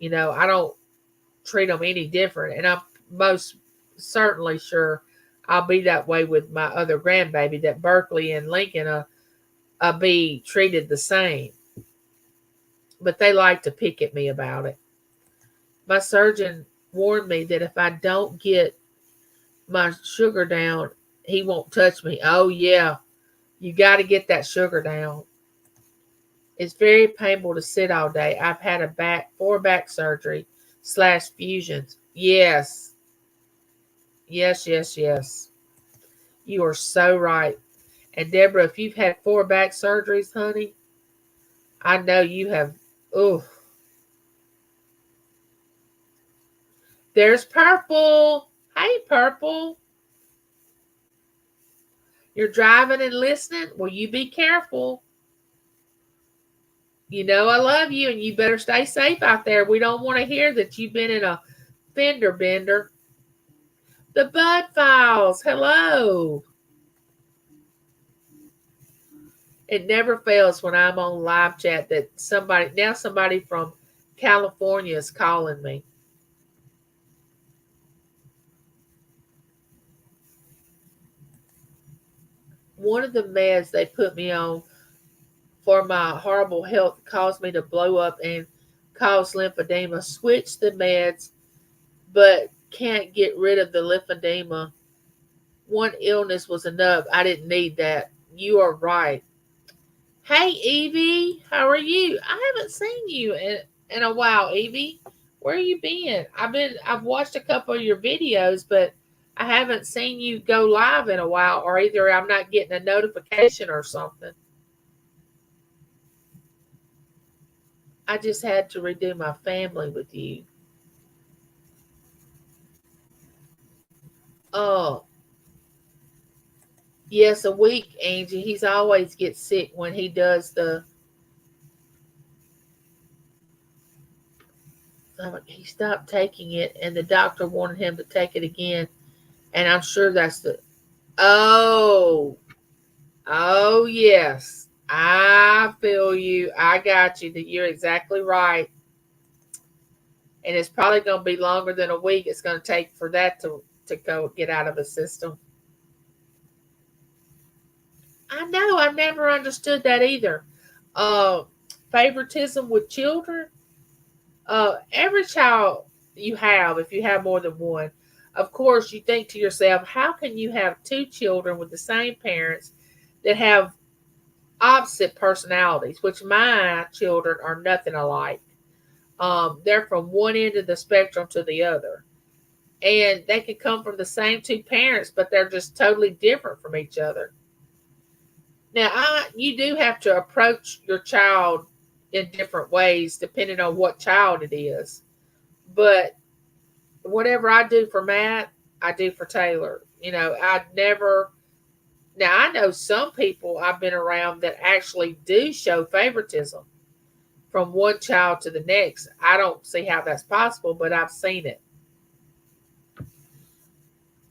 I don't treat them any different. And I'm most certainly sure I'll be that way with my other grandbaby, that Berkeley and Lincoln be treated the same. But they like to pick at me about it. My surgeon warned me that if I don't get my sugar down, he won't touch me. Oh, yeah. You got to get that sugar down. It's very painful to sit all day. I've had four back surgery, slash fusions. Yes. Yes, yes, yes. You are so right. And Deborah, if you've had 4 back surgeries, honey, I know you have. Oh, there's Purple. Hey, Purple. You're driving and listening? Well, you be careful. You know I love you, and you better stay safe out there. We don't want to hear that you've been in a fender bender. The Bud Files. Hello. It never fails when I'm on live chat that somebody from California is calling me. One of the meds they put me on for my horrible health caused me to blow up and cause lymphedema. Switched the meds, but can't get rid of the lymphedema. One illness was enough. I didn't need that. You are right. Hey, Evie, how are you? I haven't seen you in a while, Evie. Where you been? I've watched a couple of your videos, but I haven't seen you go live in a while, or either I'm not getting a notification or something. I just had to redo my family with you. Oh, yes, a week, Angie. He's always gets sick when he does the. He stopped taking it, and the doctor wanted him to take it again, and I'm sure that's the. Oh, oh yes, I feel you. I got you. That you're exactly right, and it's probably going to be longer than a week. It's going to take for that to go get out of the system. I know. I never understood that either. Uh, Favoritism with children. Every child you have, if you have more than one, of course, you think to yourself, how can you have 2 children with the same parents that have opposite personalities? Which my children are nothing alike. They're from one end of the spectrum to the other, and they can come from the same 2 parents, but they're just totally different from each other. Now, you do have to approach your child in different ways depending on what child it is. But whatever I do for Matt, I do for Taylor. I never. Now, I know some people I've been around that actually do show favoritism from one child to the next. I don't see how that's possible, but I've seen it.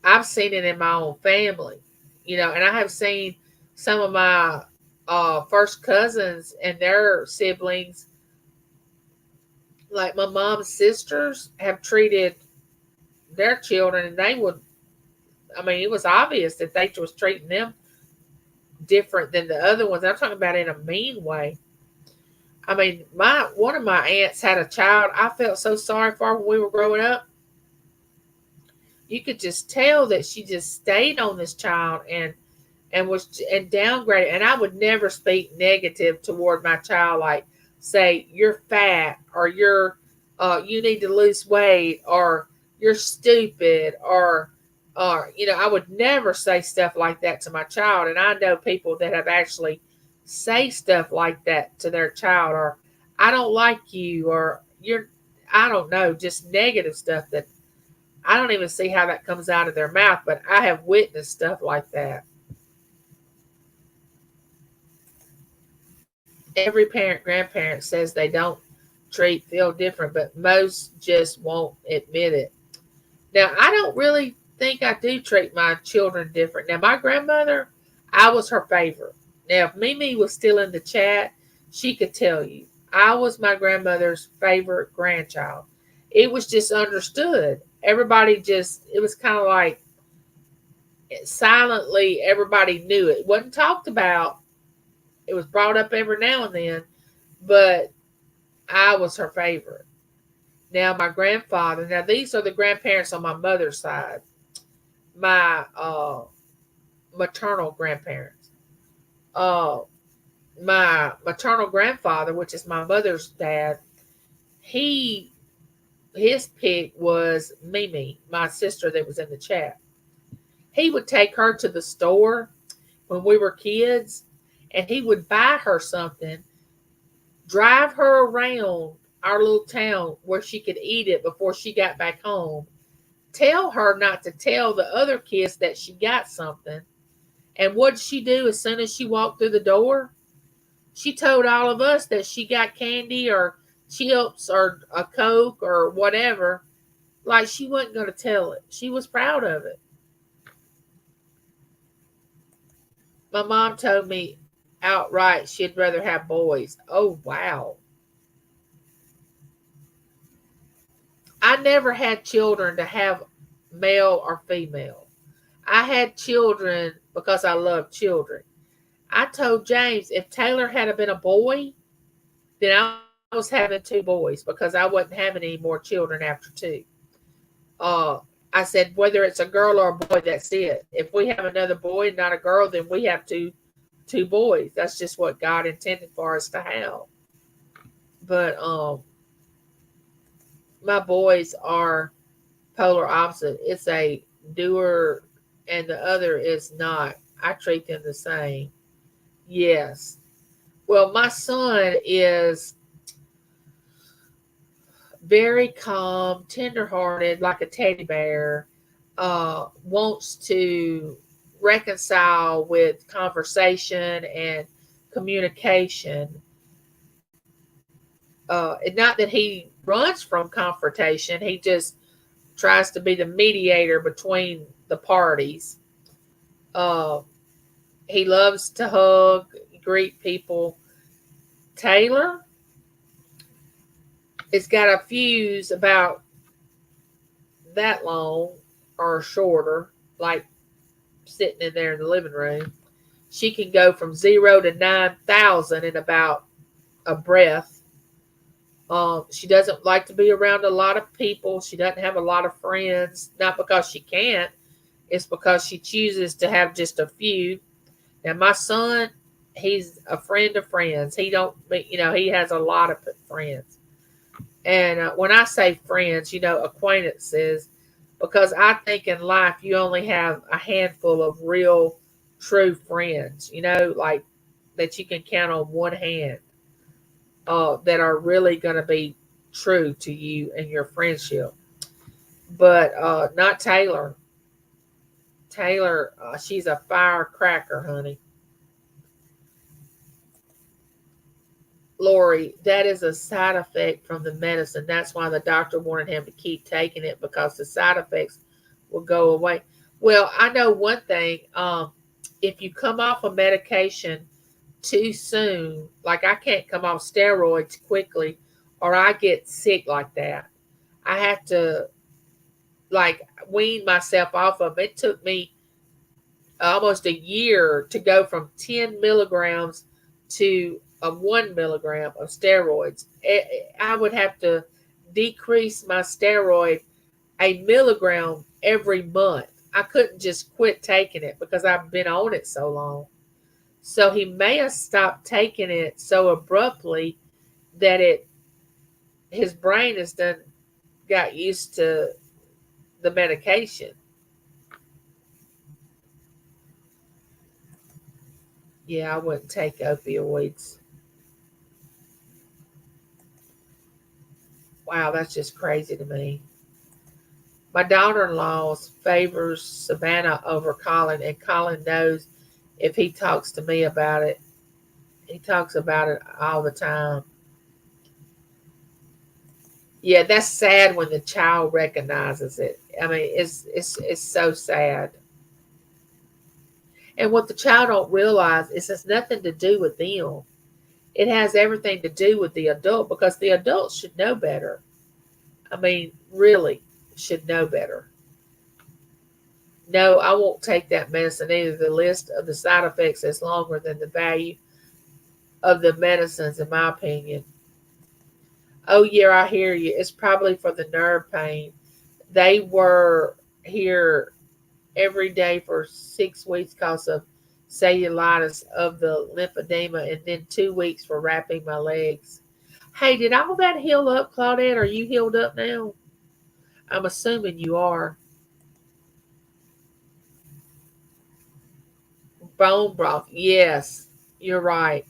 I've seen it in my own family, and I have seen some of my first cousins and their siblings, like my mom's sisters, have treated their children, and they would. I mean, it was obvious that they was treating them different than the other ones. I'm talking about in a mean way. I mean, my one of my aunts had a child I felt so sorry for when we were growing up. You could just tell that she just stayed on this child and was and downgraded. And I would never speak negative toward my child, like say you're fat or you need to lose weight or you're stupid or I would never say stuff like that to my child. And I know people that have actually say stuff like that to their child, or I don't like you, or you're I don't know, just negative stuff that I don't even see how that comes out of their mouth, but I have witnessed stuff like that. Every parent, grandparent says they don't feel different, but most just won't admit it. Now, I don't really think I do treat my children different. Now, my grandmother, I was her favorite. Now, if Mimi was still in the chat, she could tell you. I was my grandmother's favorite grandchild. It was just understood. It was kind of like silently, everybody knew it. It wasn't talked about. It was brought up every now and then, but I was her favorite. Now, my grandfather, now these are the grandparents on my mother's side, my maternal grandparents. Uh, my maternal grandfather, which is my mother's dad, he his pick was Mimi, my sister that was in the chat. He would take her to the store when we were kids, and he would buy her something, drive her around our little town where she could eat it before she got back home, tell her not to tell the other kids that she got something. And what did she do as soon as she walked through the door? She told all of us that she got candy or chips or a Coke or whatever. Like she wasn't going to tell it. She was proud of it. My mom told me outright she'd rather have boys. Oh, wow. I never had children to have male or female. I had children because I love children. I told James if Taylor had been a boy, then I was having two boys because I wasn't having any more children after two. Uh, I said whether it's a girl or a boy, that's it. If we have another boy and not a girl, then we have two boys. That's just what God intended for us to have. But my boys are polar opposite. It's a doer, and the other is not. I treat them the same. Yes. Well, my son is very calm, tenderhearted, like a teddy bear, wants to reconcile with conversation and communication. And not that he runs from confrontation, he just tries to be the mediator between the parties. Uh, he loves to hug, greet people. Taylor has got a fuse about that long or shorter, like sitting in there in the living room. She can go from 0 to 9,000 in about a breath. She doesn't like to be around a lot of people. She doesn't have a lot of friends, not because she can't. It's because she chooses to have just a few. Now, my son, he's a friend of friends. He don't, he has a lot of friends. And when I say friends, acquaintances, because I think in life you only have a handful of real, true friends, like that you can count on one hand, that are really going to be true to you and your friendship. But not Taylor. Taylor, she's a firecracker, honey. Lori, that is a side effect from the medicine. That's why the doctor wanted him to keep taking it because the side effects will go away. Well, I know one thing. If you come off a medication too soon, like I can't come off steroids quickly, or I get sick like that. I have to like wean myself off of it. It took me almost a year to go from 10 milligrams to a 1 milligram of steroids. I would have to decrease my steroid a milligram every month. I couldn't just quit taking it because I've been on it so long. So he may have stopped taking it so abruptly that his brain has got used to the medication. Yeah, I wouldn't take opioids. Wow, that's just crazy to me. My daughter-in-law favors Savannah over Colin, and Colin knows if he talks to me about it, he talks about it all the time. Yeah, that's sad when the child recognizes it. I mean, it's so sad. And what the child don't realize is it's nothing to do with them. It has everything to do with the adult because the adults should know better. I mean, really should know better. No, I won't take that medicine either. The list of the side effects is longer than the value of the medicines, in my opinion. Oh, yeah, I hear you. It's probably for the nerve pain. They were here every day for 6 weeks because of cellulitis of the lymphedema, and then 2 weeks for wrapping my legs. Hey, did all that heal up, Claudette? Are you healed up now? I'm assuming you are. Bone broth. Yes, you're right.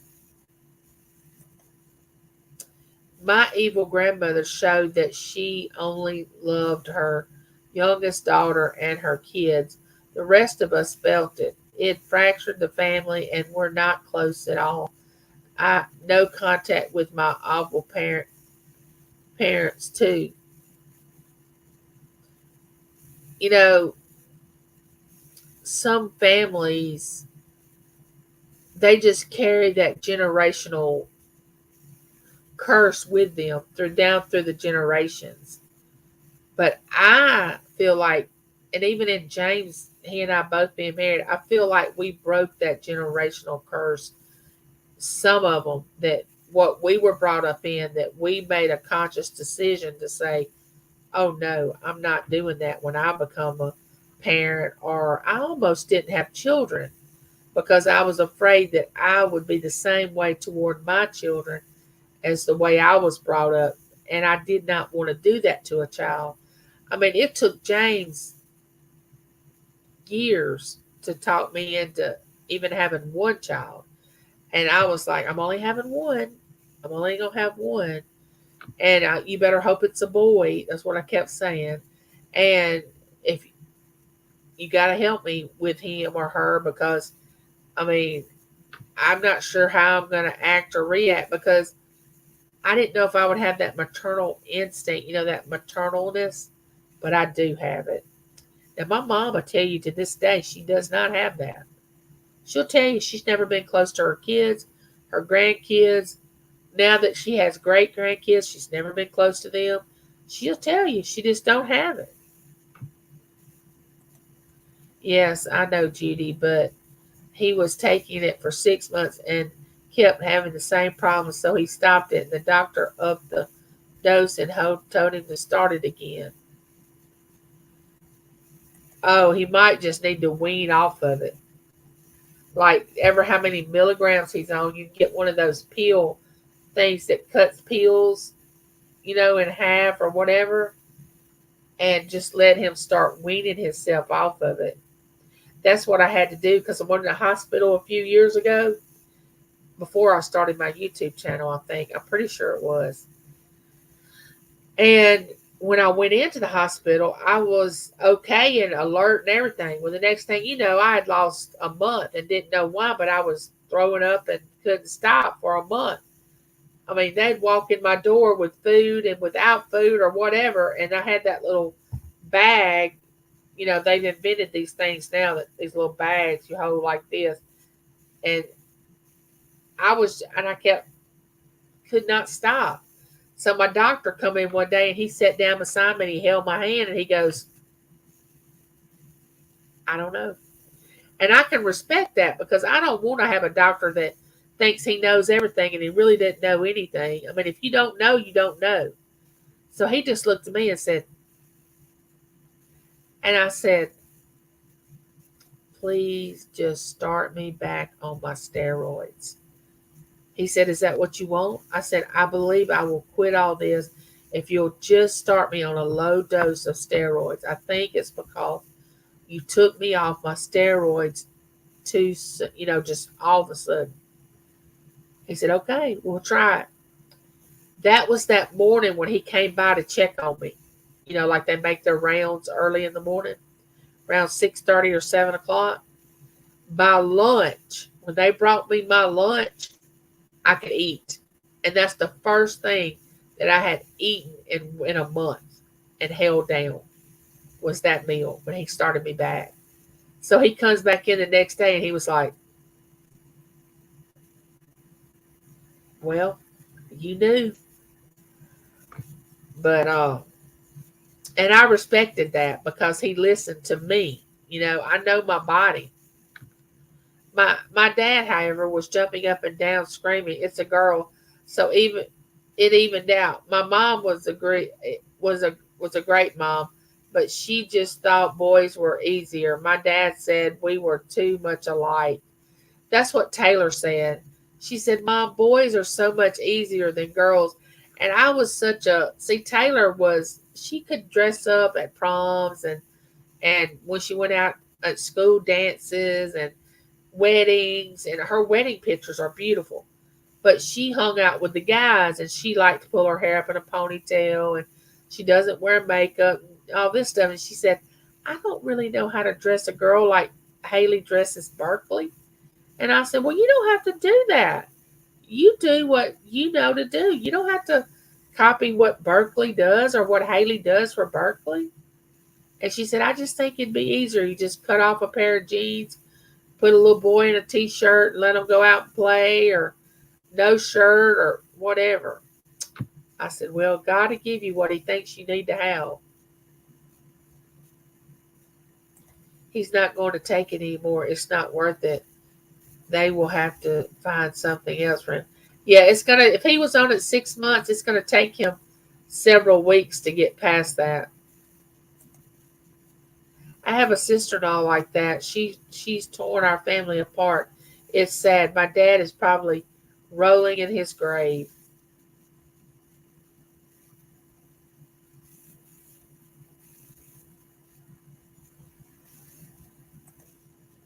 My evil grandmother showed that she only loved her youngest daughter and her kids. The rest of us felt it. It fractured the family, and we're not close at all. I no contact with my awful parents too. You know, some families they just carry that generational curse with them through the generations. But I feel like, and even in James, he and I both being married, I feel like we broke that generational curse. Some of them that what we were brought up in, that we made a conscious decision to say, oh no, I'm not doing that when I become a parent, or I almost didn't have children because I was afraid that I would be the same way toward my children as the way I was brought up. And I did not want to do that to a child. I mean, it took James years to talk me into even having one child. And I was like, I'm only having one. I'm only going to have one. And you better hope it's a boy. That's what I kept saying. And if you got to help me with him or her, because, I mean, I'm not sure how I'm going to act or react, because I didn't know if I would have that maternal instinct, that maternalness, but I do have it. And my mom will tell you to this day, she does not have that. She'll tell you she's never been close to her kids, her grandkids. Now that she has great grandkids, she's never been close to them. She'll tell you she just don't have it. Yes, I know, Judy, but he was taking it for 6 months and kept having the same problems, so he stopped it. And the doctor upped the dose and told him to start it again. Oh, he might just need to wean off of it. Like ever how many milligrams he's on, you get one of those pill things that cuts pills, in half or whatever, and just let him start weaning himself off of it. That's what I had to do because I went in the hospital a few years ago before I started my YouTube channel, I think. I'm pretty sure it was. And when I went into the hospital, I was okay and alert and everything. Well, the next thing you know, I had lost a month and didn't know why, but I was throwing up and couldn't stop for a month. I mean, they'd walk in my door with food and without food or whatever, and I had that little bag. They've invented these things now, that these little bags you hold like this, and I could not stop. So my doctor come in one day and he sat down beside me and he held my hand and he goes, I don't know. And I can respect that because I don't want to have a doctor that thinks he knows everything and he really didn't know anything. I mean, if you don't know, you don't know. So he just looked at me and said, and I said, please just start me back on my steroids. He said, is that what you want? I said, I believe I will quit all this if you'll just start me on a low dose of steroids. I think it's because you took me off my steroids too, just all of a sudden. He said, okay, we'll try it. That was that morning when he came by to check on me. Like they make their rounds early in the morning, around 6:30 or 7 o'clock. By lunch, when they brought me my lunch, I could eat. And that's the first thing that I had eaten in a month and held down was that meal when he started me back. So he comes back in the next day and he was like, well, you knew. But and I respected that because he listened to me. I know my body. My dad, however, was jumping up and down screaming, it's a girl. So it evened out. My mom was a great mom, but she just thought boys were easier. My dad said we were too much alike. That's what Taylor said. She said, Mom, boys are so much easier than girls. And I was Taylor was she could dress up at proms and when she went out at school dances and weddings, and her wedding pictures are beautiful. But she hung out with the guys, and she liked to pull her hair up in a ponytail, and she doesn't wear makeup and all this stuff. And she said, I don't really know how to dress a girl like Haley dresses Berkeley. And I said, well, you don't have to do that. You do what you know to do. You don't have to copy what Berkeley does or what Haley does for Berkeley. And she said, I just think it'd be easier. You just cut off a pair of jeans, put a little boy in a t-shirt and let him go out and play, or no shirt or whatever. I said, well, God will give you what he thinks you need to have. He's not going to take it anymore. It's not worth it. They will have to find something else for him. Yeah, it's gonna. If he was on it 6 months, it's gonna take him several weeks to get past that. I have a sister-in-law like that. She's torn our family apart. It's sad. My dad is probably rolling in his grave.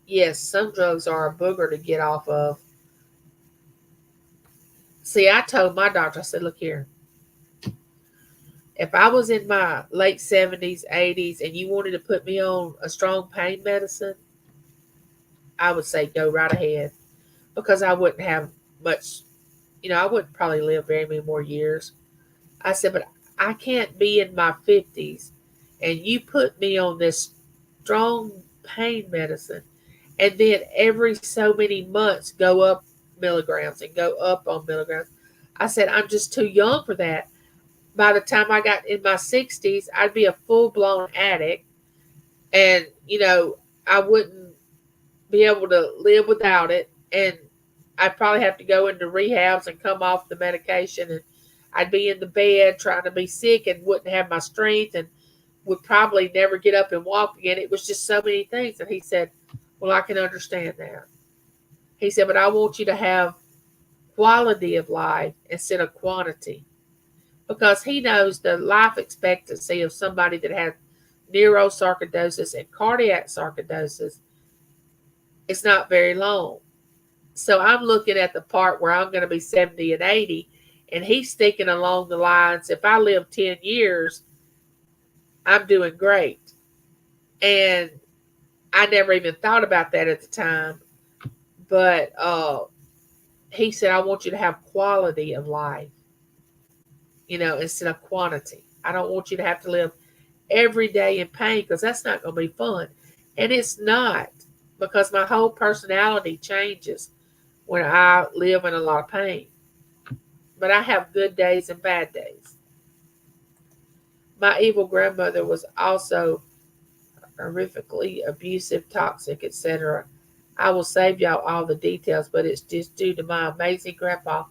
Yes, some drugs are a booger to get off of. See, I told my doctor, I said, look here, if I was in my late 70s, 80s, and you wanted to put me on a strong pain medicine, I would say go right ahead because I wouldn't have much, I wouldn't probably live very many more years. I said, but I can't be in my 50s and you put me on this strong pain medicine and then every so many months go up milligrams and go up on milligrams. I said, I'm just too young for that. By the time I got in my 60s, I'd be a full blown addict and, I wouldn't be able to live without it. And I'd probably have to go into rehabs and come off the medication. And I'd be in the bed trying to be sick and wouldn't have my strength and would probably never get up and walk again. It was just so many things. And he said, well, I can understand that. He said, but I want you to have quality of life instead of quantity. Because he knows the life expectancy of somebody that has neurosarcoidosis and cardiac sarcoidosis is not very long. So I'm looking at the part where I'm going to be 70 and 80, and he's thinking along the lines, if I live 10 years, I'm doing great. And I never even thought about that at the time. But he said, I want you to have quality of life, instead of quantity. I don't want you to have to live every day in pain because that's not going to be fun. And it's not because my whole personality changes when I live in a lot of pain. But I have good days and bad days. My evil grandmother was also horrifically abusive, toxic, etc. I will save y'all all the details, but it's just due to my amazing grandpa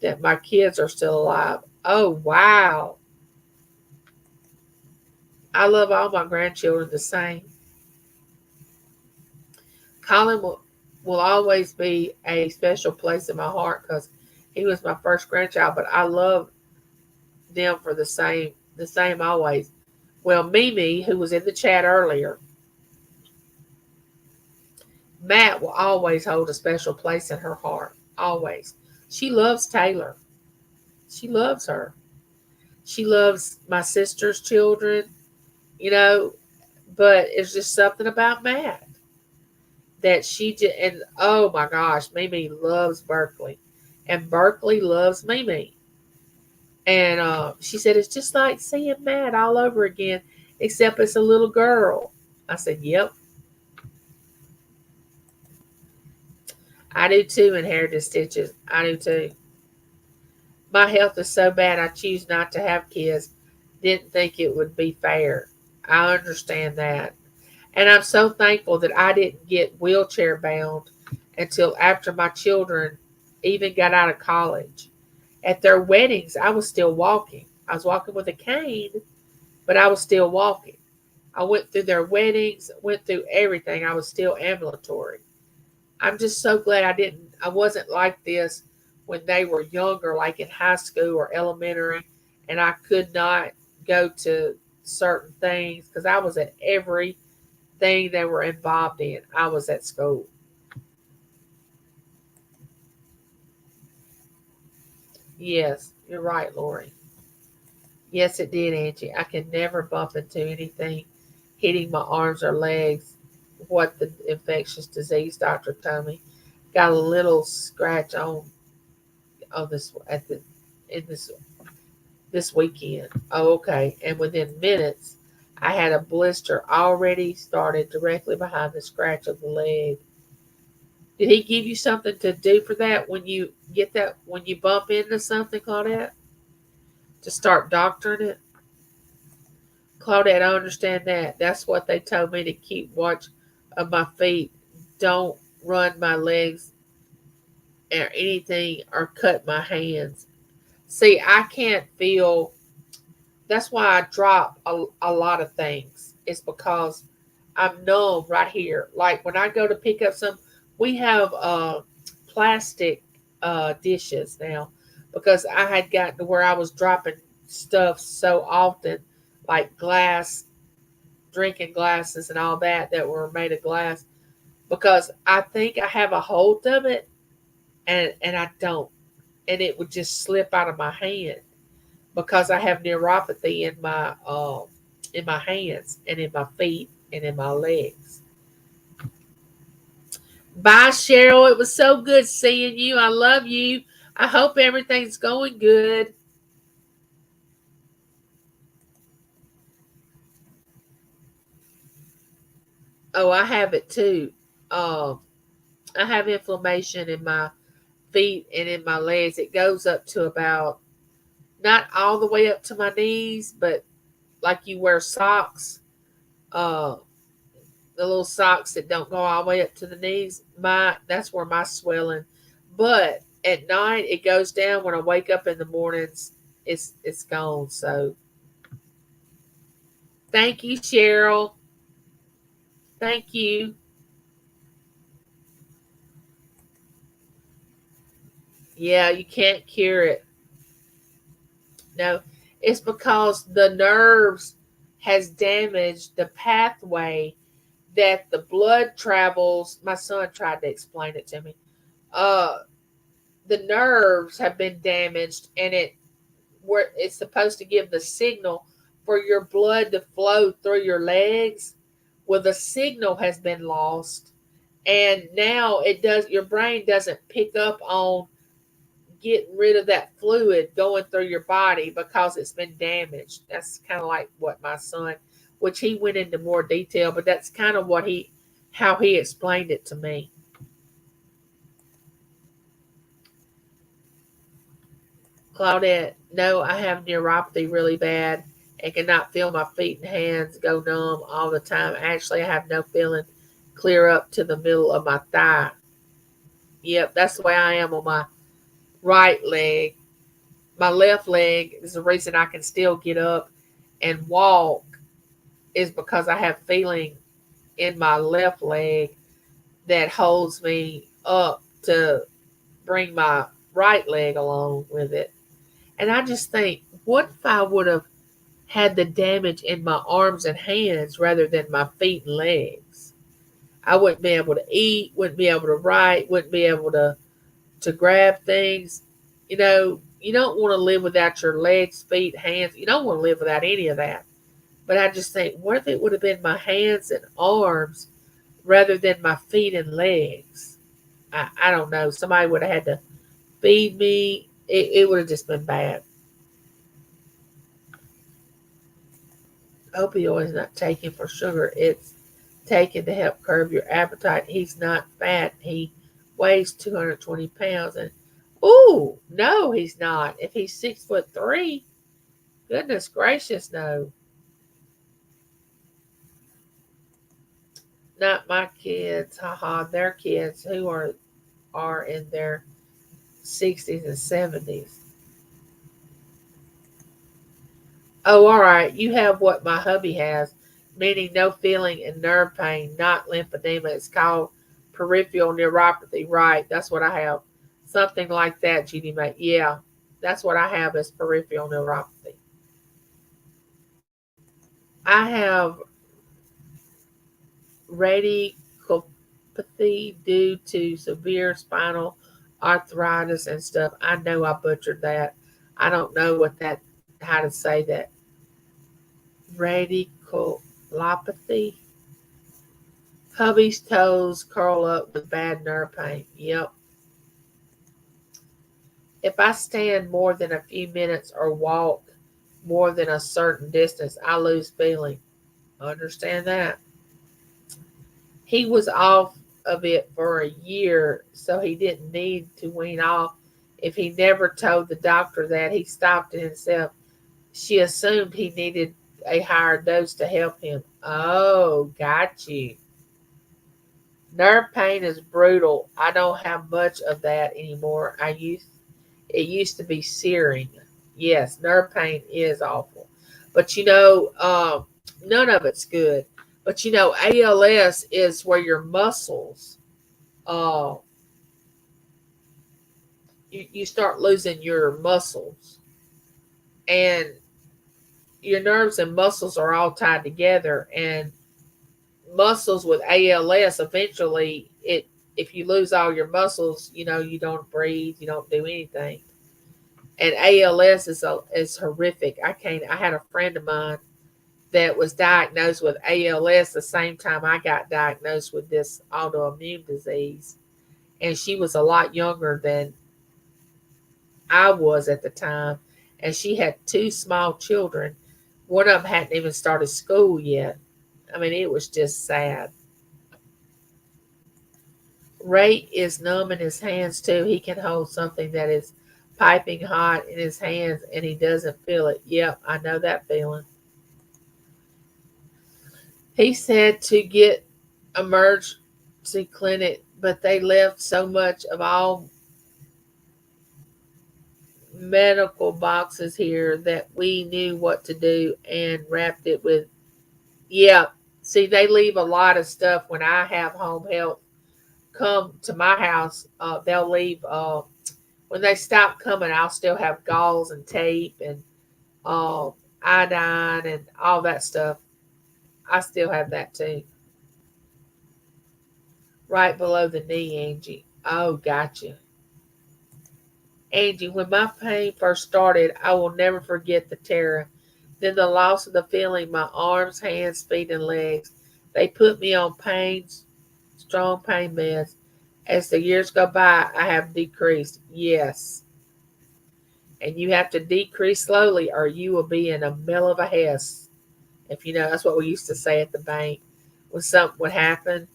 that my kids are still alive. Oh, wow. I love all my grandchildren the same. Colin will always be a special place in my heart because he was my first grandchild, but I love them for the same always. Well, Mimi, who was in the chat earlier, Matt will always hold a special place in her heart. Always. She loves Taylor. She loves her. She loves my sister's children, you know, but it's just something about Matt that she just, and oh my gosh, Mimi loves Berkeley. And Berkeley loves Mimi. And she said, it's just like seeing Matt all over again, except it's a little girl. I said, yep. I do too, inherited stitches. I do too. My health is so bad, I choose not to have kids. Didn't think it would be fair. I understand that. And I'm so thankful that I didn't get wheelchair bound until after my children even got out of college. At their weddings, I was still walking. I was walking with a cane, but I was still walking. I went through their weddings, went through everything. I was still ambulatory. I'm just so glad I wasn't like this when they were younger, like in high school or elementary, and I could not go to certain things because I was at everything they were involved in. I was at school. Yes, you're right, Lori. Yes, it did, Angie. I can never bump into anything hitting my arms or legs. What the infectious disease doctor told me. Got a little scratch on this at the in this weekend. Oh, okay. And within minutes, I had a blister already started directly behind the scratch of the leg. Did he give you something to do for that when you get that when you bump into something, Claudette? To start doctoring it? Claudette, I understand that. That's what they told me to keep watch of my feet. Don't run my legs or anything or cut my hands. See, I can't feel. That's why I drop a lot of things. It's because I'm numb right here. Like when I go to pick up some, we have plastic dishes now because I had gotten to where I was dropping stuff so often, like glass, drinking glasses, and all that were made of glass. Because I think I have a hold of it, and I don't, and it would just slip out of my hand because I have neuropathy in my hands and in my feet and in my legs. Bye, Cheryl. It was so good seeing you. I love you. I hope everything's going good. Oh, I have it too. Um, I have inflammation in my feet and in my legs. It goes up to about not all the way up to my knees, but like you wear socks, uh, the little socks that don't go all the way up to the knees. My That's where my swelling. But at night it goes down. When I wake up in the mornings, it's gone. So thank you, Cheryl. Thank you. Yeah, you can't cure it. No, it's because the nerves has damaged the pathway that the blood travels. My son tried to explain it to me. Uh, the nerves have been damaged, and where it's supposed to give the signal for your blood to flow through your legs. Well, the signal has been lost, and now it does. Your brain doesn't pick up on getting rid of that fluid going through your body because it's been damaged. That's kind of like what my son, which he went into more detail, but that's kind of how he explained it to me. Claudette, no, I have neuropathy really bad and cannot feel my feet and hands, go numb all the time. Actually, I have no feeling clear up to the middle of my thigh. Yep, that's the way I am on my right leg. My left leg is the reason I can still get up and walk is because I have feeling in my left leg that holds me up to bring my right leg along with it. And I just think, what if I would have had the damage in my arms and hands rather than my feet and legs? I wouldn't be able to eat, wouldn't be able to write, wouldn't be able to grab things. You don't want to live without your legs, feet, hands. You don't want to live without any of that. But I just think, what if it would have been my hands and arms rather than my feet and legs? I don't know. Somebody would have had to feed me. It would have just been bad. Opioid is not taken for sugar. It's taken to help curb your appetite. He's not fat. He weighs 220 pounds. And, ooh, no, he's not. If he's 6'3", goodness gracious, no. Not my kids. Haha, their kids who are in their 60s and 70s. Oh, all right. You have what my hubby has, meaning no feeling and nerve pain, not lymphedema. It's called peripheral neuropathy. Right. That's what I have. Something like that, Judy May. Yeah. That's what I have as peripheral neuropathy. I have radiculopathy due to severe spinal arthritis and stuff. I know I butchered that. I don't know what that how to say that. Radiculopathy. Hubby's toes curl up with bad nerve pain. Yep. If I stand more than a few minutes or walk more than a certain distance, I lose feeling. Understand that. He was off of it for a year, so he didn't need to wean off. If he never told the doctor that, he stopped it himself. She assumed he needed a higher dose to help him. Oh, got you. Nerve pain is brutal. I don't have much of that anymore. It used to be searing. Yes, nerve pain is awful. But none of it's good. But ALS is where your muscles, uh, you start losing your muscles, and your nerves and muscles are all tied together. And muscles with ALS, eventually, if you lose all your muscles, you don't breathe, you don't do anything. And ALS is horrific. I had a friend of mine that was diagnosed with ALS the same time I got diagnosed with this autoimmune disease. And she was a lot younger than I was at the time. And she had two small children. One of them hadn't even started school yet. I mean, it was just sad. Ray is numb in his hands too. He can hold something that is piping hot in his hands and he doesn't feel it. Yep, I know that feeling. He said to get emergency clinic, but they left so much of all medical boxes here that we knew what to do and wrapped it with. Yeah, see, they leave a lot of stuff when I have home health come to my house. They'll leave, when they stop coming, I'll still have gauze and tape and uh, iodine and all that stuff. I still have that too. Right below the knee, Angie. Oh, gotcha. Angie, when my pain first started, I will never forget the terror. Then the loss of the feeling, my arms, hands, feet, and legs. They put me on strong pain meds. As the years go by, I have decreased. Yes. And you have to decrease slowly or you will be in a mill of a hess. If you know, that's what we used to say at the bank. When something would happen,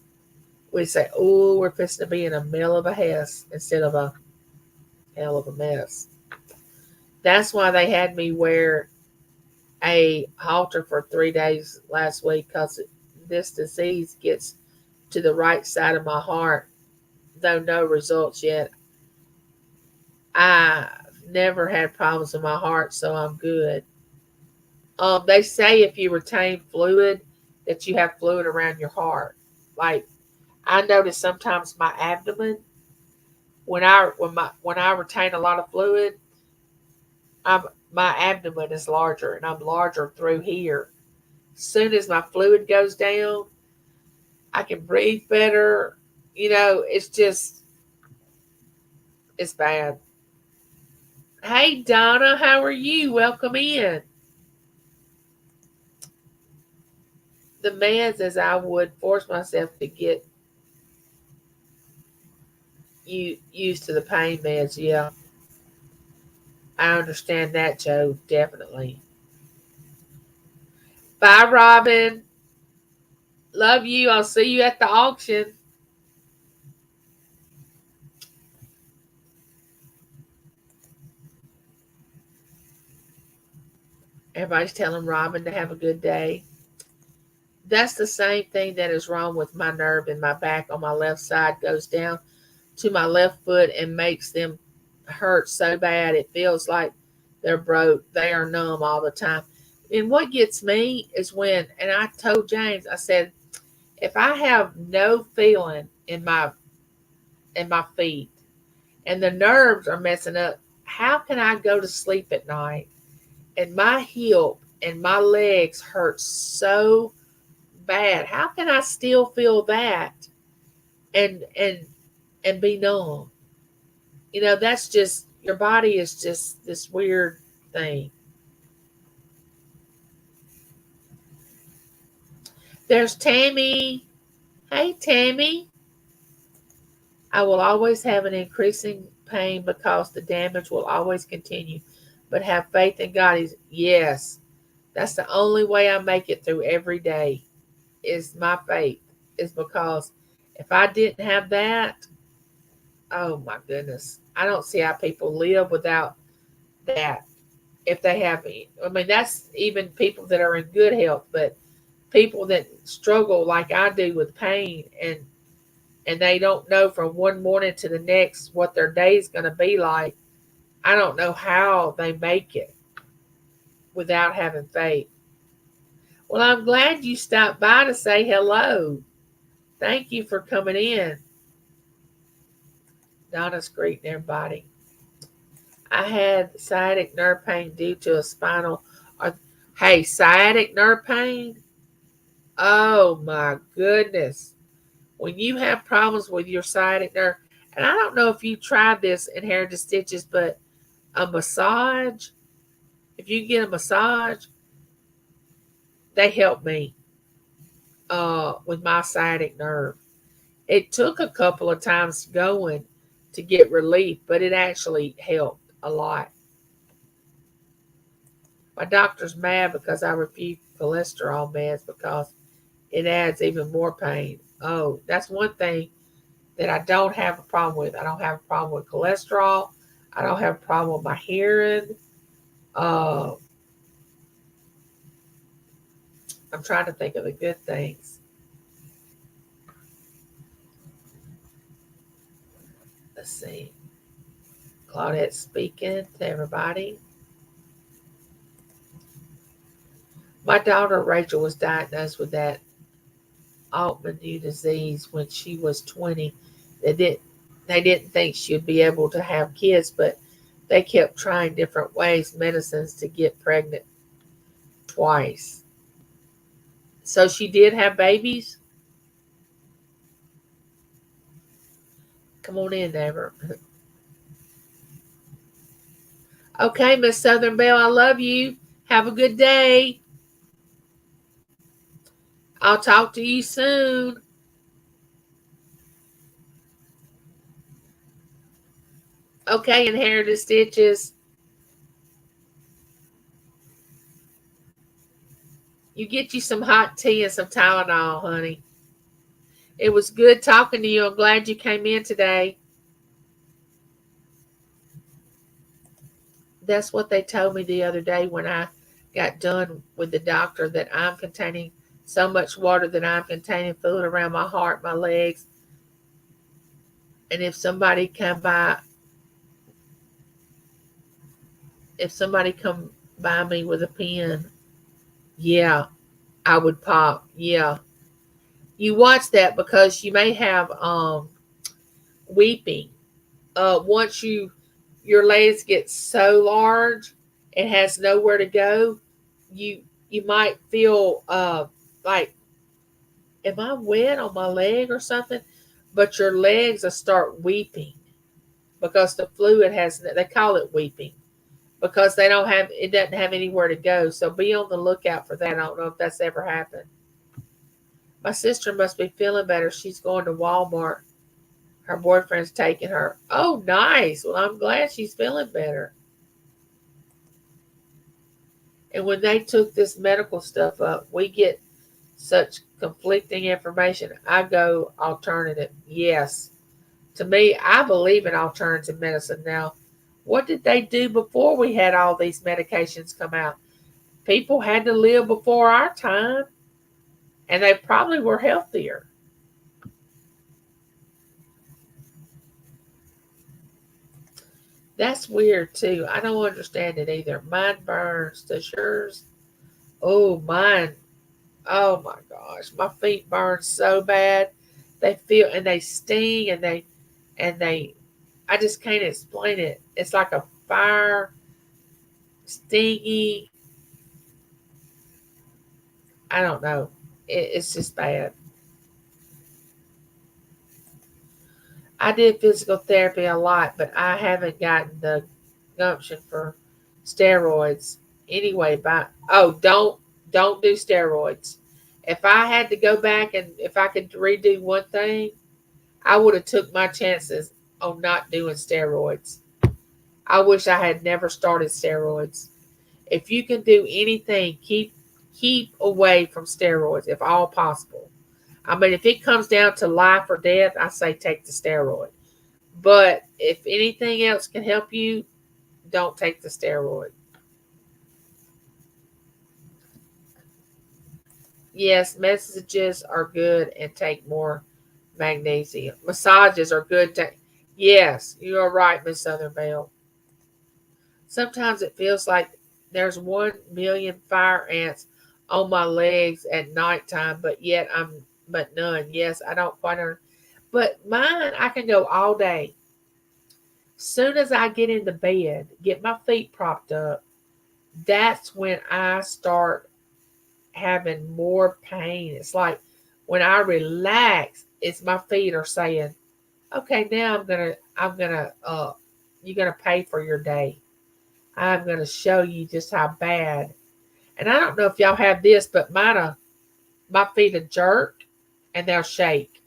we'd say, oh, we're fixing to be in a mill of a hess instead of a hell of a mess. That's why they had me wear a halter for 3 days last week because this disease gets to the right side of my heart, though no results yet. I've never had problems with my heart, so I'm good. They say if you retain fluid, that you have fluid around your heart. Like I notice sometimes my abdomen, when I retain a lot of fluid, I'm my abdomen is larger and I'm larger through here. As soon as my fluid goes down, I can breathe better. It's bad. Hey Donna, how are you? Welcome in. The meds as I would force myself to get you used to the pain meds. Yeah, I understand that, Joe. Definitely. Bye, Robin. Love you. I'll see you at the auction. Everybody's telling Robin to have a good day. That's the same thing that is wrong with my nerve in my back on my left side. Goes down to my left foot and makes them hurt so bad. It feels like they're broke. They are numb all the time. And what gets me is and I told James, I said, if I have no feeling in my feet and the nerves are messing up, how can I go to sleep at night? And my hip and my legs hurt so bad. How can I still feel that and be numb? That's just your body is just this weird thing. There's Tammy. Hey, Tammy. I will always have an increasing pain because the damage will always continue, but have faith in God. Yes, that's the only way I make it through every day is my faith, is because if I didn't have that, oh my goodness, I don't see how people live without that. If they have, I mean, that's even people that are in good health, but people that struggle like I do with pain and they don't know from one morning to the next what their day is going to be like. I don't know how they make it without having faith. Well, I'm glad you stopped by to say hello. Thank you for coming in. Donna's greeting everybody. I had sciatic nerve pain due to a spinal. Hey, sciatic nerve pain? Oh my goodness. When you have problems with your sciatic nerve, and I don't know if you tried this inherited stitches, but a massage, if you get a massage, they help me with my sciatic nerve. It took a couple of times going to get relief, but it actually helped a lot. My doctor's mad because I refuse cholesterol meds because it adds even more pain. Oh, that's one thing that I don't have a problem with. I don't have a problem with cholesterol. I don't have a problem with my hearing. Uh, I'm trying to think of the good things. Let's see. Claudette speaking to everybody. My daughter Rachel was diagnosed with that autoimmune disease when she was 20. They didn't think she'd be able to have kids, but they kept trying different ways, medicines to get pregnant twice. So she did have babies. Come on in, Ever. Okay, Miss Southern Belle, I love you. Have a good day. I'll talk to you soon. Okay, inherited stitches. You get you some hot tea and some Tylenol, honey. It was good talking to you. I'm glad you came in today. That's what they told me the other day when I got done with the doctor, that I'm containing so much water that I'm containing fluid around my heart, my legs. And if somebody come by me with a pen, yeah, I would pop. Yeah. You watch that because you may have weeping. Once your legs get so large and has nowhere to go, you might feel like, am I wet on my leg or something? But your legs will start weeping because the fluid has, they call it weeping because it doesn't have anywhere to go. So be on the lookout for that. I don't know if that's ever happened. My sister must be feeling better. She's going to Walmart. Her boyfriend's taking her. Oh, nice. Well, I'm glad she's feeling better. And when they took this medical stuff up, we get such conflicting information. I go alternative. Yes. To me, I believe in alternative medicine. Now, what did they do before we had all these medications come out? People had to live before our time, and they probably were healthier. That's weird too. I don't understand it either. Mine burns. Does yours? Oh, mine. Oh my gosh, my feet burn so bad. They feel and they sting and they. I just can't explain it. It's like a fire, stingy. I don't know. It's just bad. I did physical therapy a lot, but I haven't gotten the gumption for steroids. Anyway, don't do steroids. If I had to go back and if I could redo one thing, I would have took my chances on not doing steroids. I wish I had never started steroids. If you can do anything, keep away from steroids if all possible. I mean, if it comes down to life or death, I say take the steroid. But if anything else can help you, don't take the steroid. Yes, messages are good and take more magnesium. Massages are good. Yes, you are right, Miss Southern Belle. Sometimes it feels like there's 1 million fire ants on my legs at nighttime, but none. Yes, I don't quite understand. But mine, I can go all day. Soon as I get in the bed, get my feet propped up, that's when I start having more pain. It's like when I relax, it's my feet are saying, "Okay, now I'm gonna you're gonna pay for your day. I'm gonna show you just how bad." And I don't know if y'all have this, but my feet are jerk and they'll shake,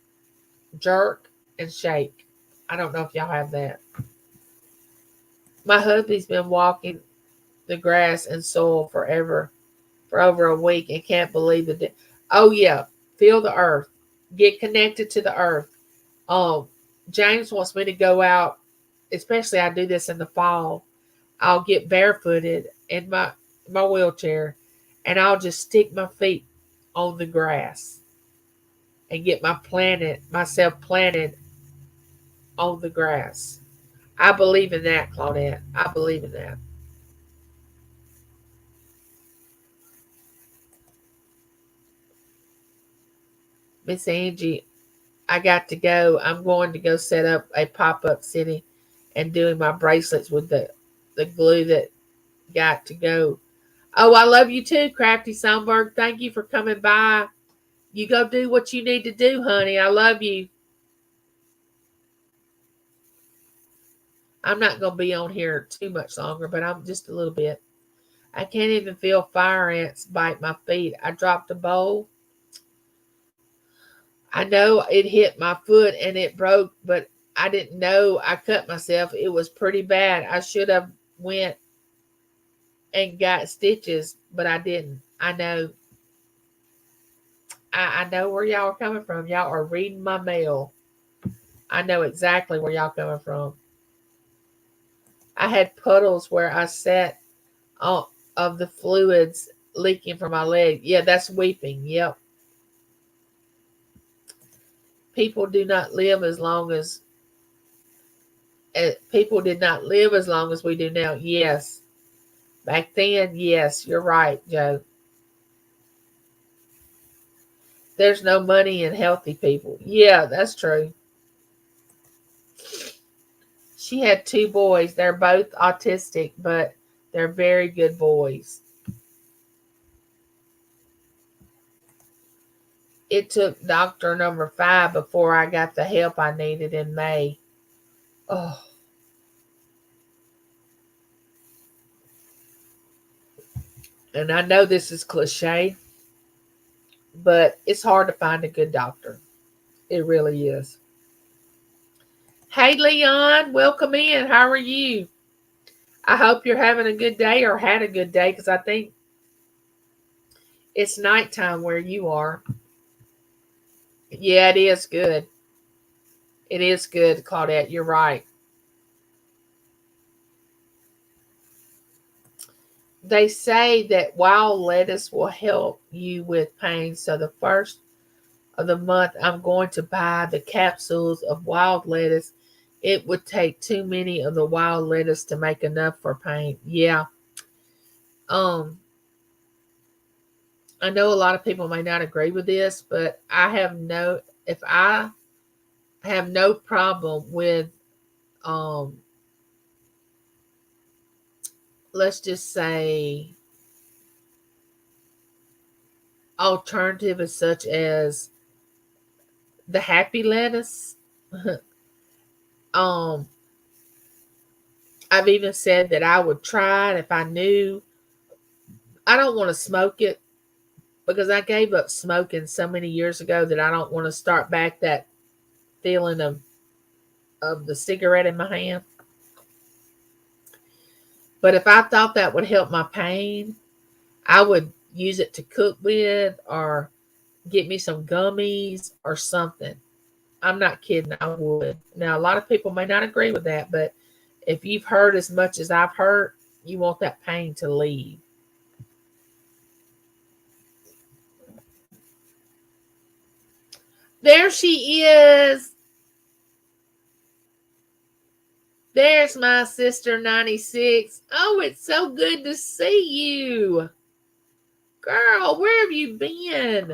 jerk and shake. I don't know if y'all have that. My hubby's been walking the grass and soil for over a week and can't believe it. Oh yeah, feel the earth, get connected to the earth. Um, James wants me to go out, especially I do this in the fall. I'll get barefooted in my wheelchair, and I'll just stick my feet on the grass and get myself planted on the grass. I believe in that, Claudette. I believe in that. Miss Angie, I got to go. I'm going to go set up a pop up city and doing my bracelets with the glue that got to go. Oh, I love you too, Crafty Sonberg. Thank you for coming by. You go do what you need to do, honey. I love you. I'm not going to be on here too much longer, but I'm just a little bit. I can't even feel fire ants bite my feet. I dropped a bowl. I know it hit my foot and it broke, but I didn't know I cut myself. It was pretty bad. I should have went and got stitches, but I didn't. I know where y'all are coming from. Y'all are reading my mail. I know exactly where y'all coming from. I had puddles where I sat on, of the fluids leaking from my leg. Yeah, that's weeping. Yep. People do not live as long as people did not live as long as we do now. Yes. Back then, yes, you're right, Joe. There's no money in healthy people. Yeah, that's true. She had two boys. They're both autistic, but they're very good boys. It took doctor number 5 before I got the help I needed in May. Oh, and I know this is cliche, but it's hard to find a good doctor. It really is. Hey, Leon, welcome in. How are you? I hope you're having a good day or had a good day because I think it's nighttime where you are. Yeah, it is good. It is good, Claudette. You're right. They say that wild lettuce will help you with pain. So the first of the month, I'm going to buy the capsules of wild lettuce. It would take too many of the wild lettuce to make enough for pain. Yeah. Um, I know a lot of people may not agree with this, but I have no problem with um let's just say alternatives such as the happy lettuce. um, I've even said that I would try it if I knew. I don't want to smoke it because I gave up smoking so many years ago that I don't want to start back that feeling of the cigarette in my hand. But if I thought that would help my pain, I would use it to cook with or get me some gummies or something. I'm not kidding. I would. Now, a lot of people may not agree with that, but if you've hurt as much as I've hurt, you want that pain to leave. There she is. There's my sister 96. Oh, it's so good to see you. Girl, where have you been?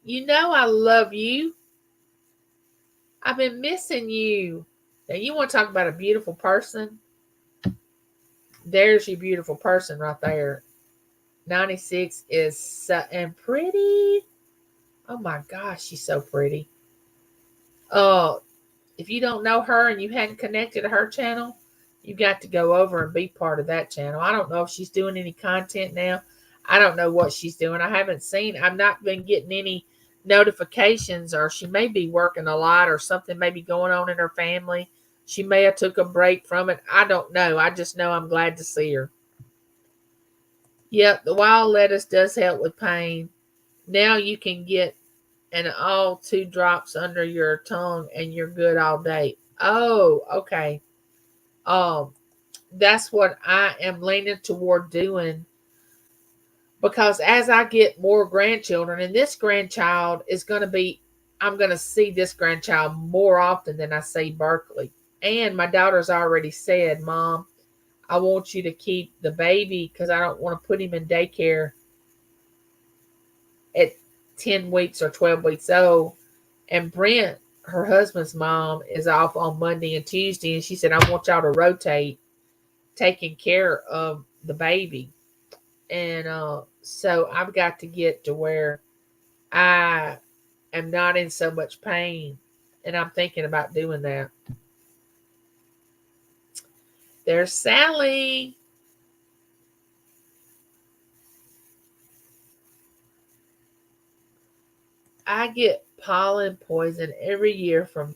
You know I love you. I've been missing you. Now, you want to talk about a beautiful person? There's your beautiful person right there. 96 is so, and pretty. Oh my gosh, she's so pretty. Oh, if you don't know her and you hadn't connected to her channel, you got to go over and be part of that channel. I don't know if she's doing any content now. I don't know what she's doing. I haven't seen. I've not been getting any notifications, or she may be working a lot, or something may be going on in her family. She may have took a break from it. I don't know. I just know I'm glad to see her. Yep, the wild lettuce does help with pain. Now you can get and all 2 drops under your tongue and you're good all day. Oh, okay. Um, that's what I am leaning toward doing, because as I get more grandchildren, and this grandchild is going to be, I'm going to see this grandchild more often than I see Berkeley. And my daughter's already said, Mom, I want you to keep the baby because I don't want to put him in daycare at 10 weeks or 12 weeks old. And Brent, her husband's mom, is off on Monday and Tuesday. And she said, I want y'all to rotate taking care of the baby. And so I've got to get to where I am not in so much pain. And I'm thinking about doing that. There's Sally. I get pollen poison every year from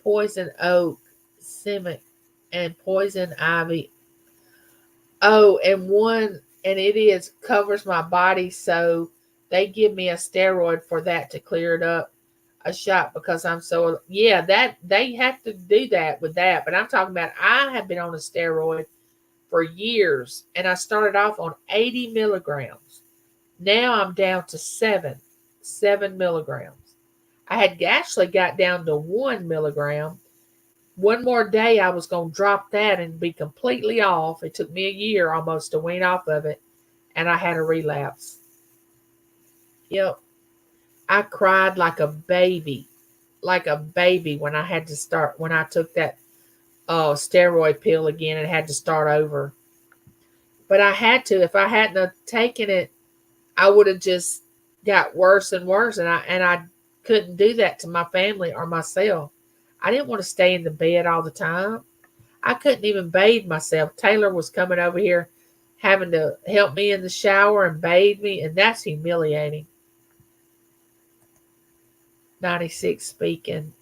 poison oak, simic, and poison ivy. Oh, and it is covers my body, so they give me a steroid for that to clear it up, a shot, because I'm so, yeah, that they have to do that with that. But I'm talking about, I have been on a steroid for years, and I started off on 80 milligrams. Now I'm down to 7 milligrams. I had actually got down to 1 milligram. One more day, I was going to drop that and be completely off. It took me a year almost to wean off of it, and I had a relapse. Yep. I cried like a baby when I had to start, when I took that steroid pill again and had to start over. But I had to. If I hadn't have taken it, I would have just got worse and worse, and I couldn't do that to my family or myself. I didn't want to stay in the bed all the time. I couldn't even bathe myself. Taylor was coming over here having to help me in the shower and bathe me, and that's humiliating. 96 speaking.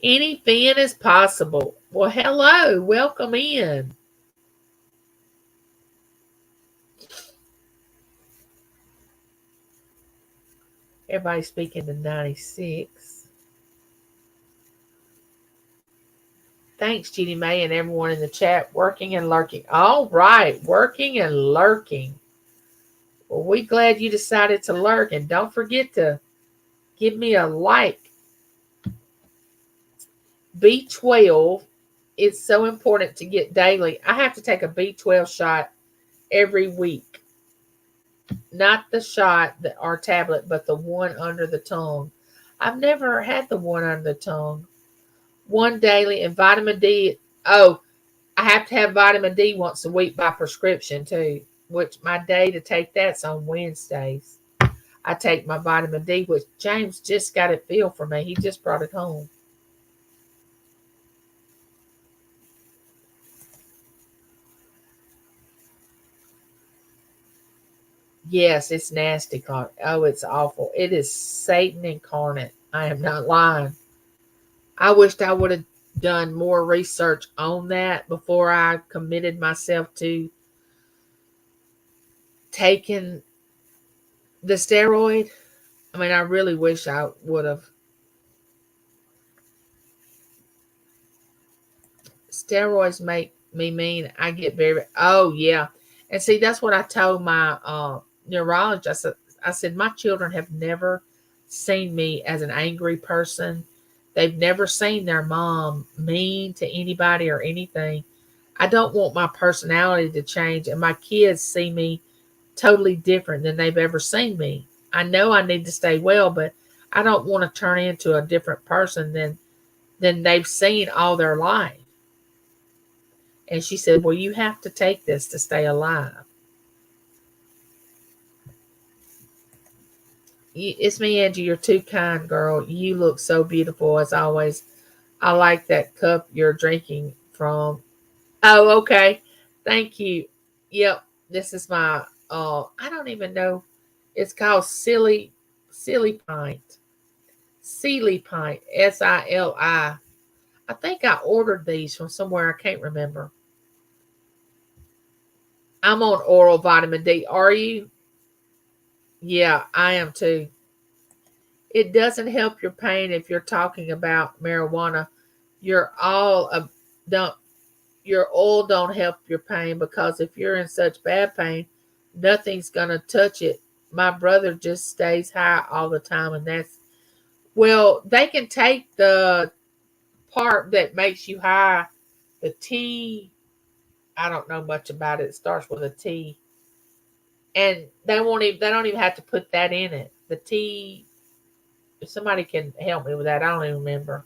Anything is possible. Well, hello. Welcome in. Everybody speaking to 96. Thanks, Jeannie Mae, and everyone in the chat. Working and lurking. All right. Working and lurking. Well, we're glad you decided to lurk. And don't forget to give me a like. B12 is so important to get daily. I have to take a B12 shot every week. Not the shot or tablet, but the one under the tongue. I've never had the one under the tongue. One daily, and vitamin D. Oh, I have to have vitamin D once a week by prescription too. which my day to take that's on Wednesdays. I take my vitamin D, which James just got it filled for me. He just brought it home. Yes, it's nasty, Clark. Oh, it's awful. It is Satan incarnate. I am not lying. I wished I would have done more research on that before I committed myself to taking the steroid. I mean, I really wish I would have. Steroids make me mean. I get very. Oh yeah, and see that's what I told my neurologist. I said my children have never seen me as an angry person. They've never seen their mom mean to anybody or anything. I don't want my personality to change, and my kids see me totally different than they've ever seen me. I know I need to stay well, but I don't want to turn into a different person than they've seen all their life. And she said, well, you have to take this to stay alive. It's me, Angie. You're too kind, girl. You look so beautiful as always. I like that cup you're drinking from. Oh, okay. Thank you. Yep. This is my I don't even know. It's called Silly Pint. Sealy Pint. SILI. I think I ordered these from somewhere. I can't remember. I'm on oral vitamin D. Are you? Yeah, I am too. It doesn't help your pain if you're talking about marijuana. Your all don't your oil don't help your pain because if you're in such bad pain, nothing's gonna touch it. My brother just stays high all the time, and that's well, they can take the part that makes you high, the T. I don't know much about it. It starts with a T, and they won't even. They don't even have to put that in it. The T. If somebody can help me with that, I don't even remember.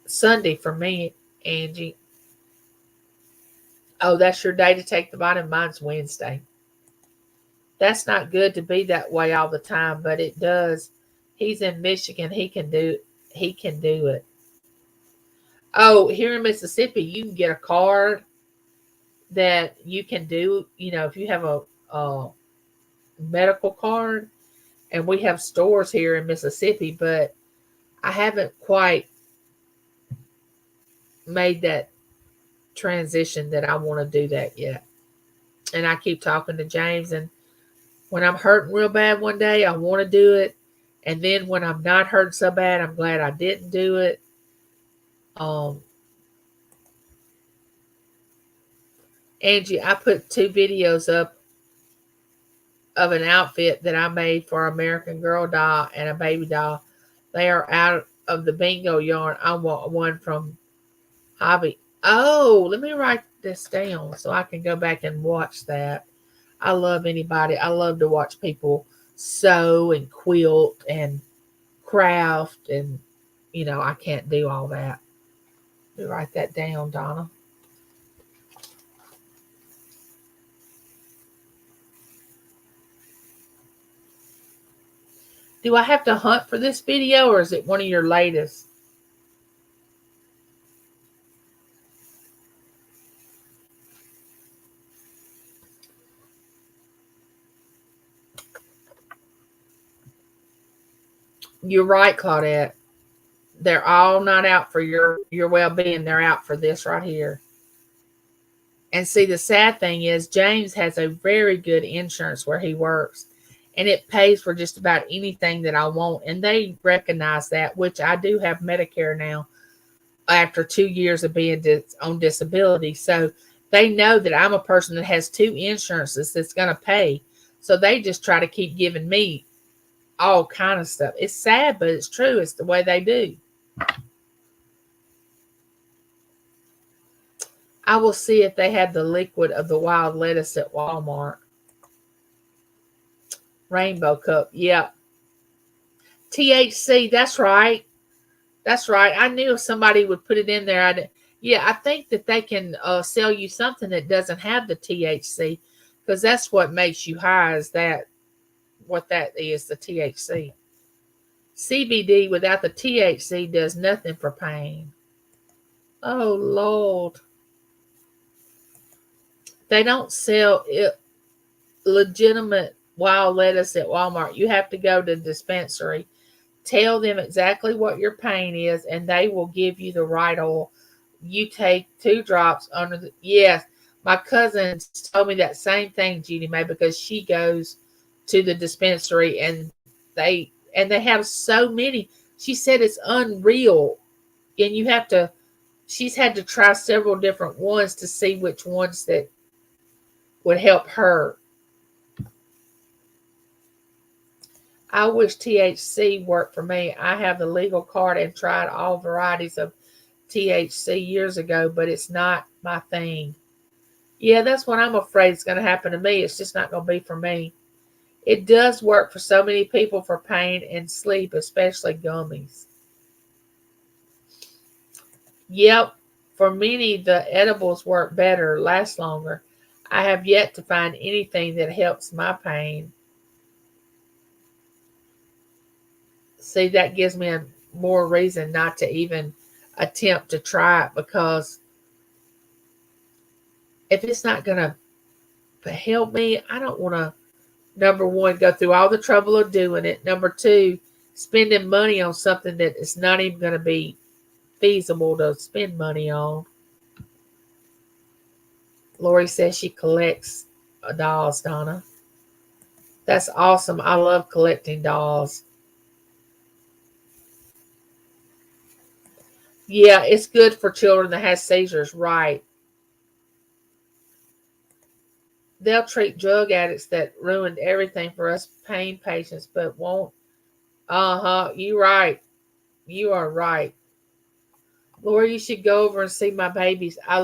Sunday for me, Angie. Oh, that's your day to take the vitamin. Mine's Wednesday. That's not good to be that way all the time, but it does. He's in Michigan. He can do it. Oh, here in Mississippi, you can get a card that you can do. If you have a medical card, and we have stores here in Mississippi, but I haven't quite made that transition that I want to do that yet. And I keep talking to James, and when I'm hurting real bad one day, I want to do it. And then when I'm not hurting so bad, I'm glad I didn't do it. Um, Angie, I put 2 videos up of an outfit that I made for American Girl doll and a baby doll. They are out of the bingo yarn. I want one from Hobby. Oh, let me write this down so I can go back and watch that. I love anybody. I love to watch people sew and quilt and craft, and I can't do all that. Let me write that down, Donna. Do I have to hunt for this video, or is it one of your latest? You're right, Claudette. They're all not out for your well-being. They're out for this right here. And see, the sad thing is James has a very good insurance where he works, and it pays for just about anything that I want. And they recognize that, which I do have Medicare now after 2 years of being on disability. So they know that I'm a person that has two insurances that's going to pay. So they just try to keep giving me all kind of stuff. It's sad, but it's true. It's the way they do. I will see if they have the liquid of the wild lettuce at Walmart. Rainbow cup. Yep. THC. That's right. That's right. I knew if somebody would put it in there. Yeah, I think that they can sell you something that doesn't have the THC, because that's what makes you high. Is that what that is? The THC. CBD without the THC does nothing for pain. Oh Lord, they don't sell it, legitimate wild lettuce at Walmart. You have to go to the dispensary. Tell them exactly what your pain is, and they will give you the right oil. You take 2 drops under the. Yes, my cousin told me that same thing, Judy May, because she goes to the dispensary and they have so many. She said it's unreal, and you have to. She's had to try several different ones to see which ones that would help her. I wish THC worked for me. I have the legal card and tried all varieties of THC years ago, but it's not my thing. Yeah, that's what I'm afraid is going to happen to me. It's just not going to be for me. It does work for so many people for pain and sleep, especially gummies. Yep, for many, the edibles work better, last longer. I have yet to find anything that helps my pain. See, that gives me a more reason not to even attempt to try it, because if it's not going to help me, I don't want to, number one, go through all the trouble of doing it. Number two, spending money on something that is not even going to be feasible to spend money on. Lori says she collects dolls, Donna. That's awesome. I love collecting dolls. Yeah, it's good for children that has seizures, right? They'll treat drug addicts that ruined everything for us pain patients, but won't. Uh-huh. You right. You are right. Lori, you should go over and see my babies. I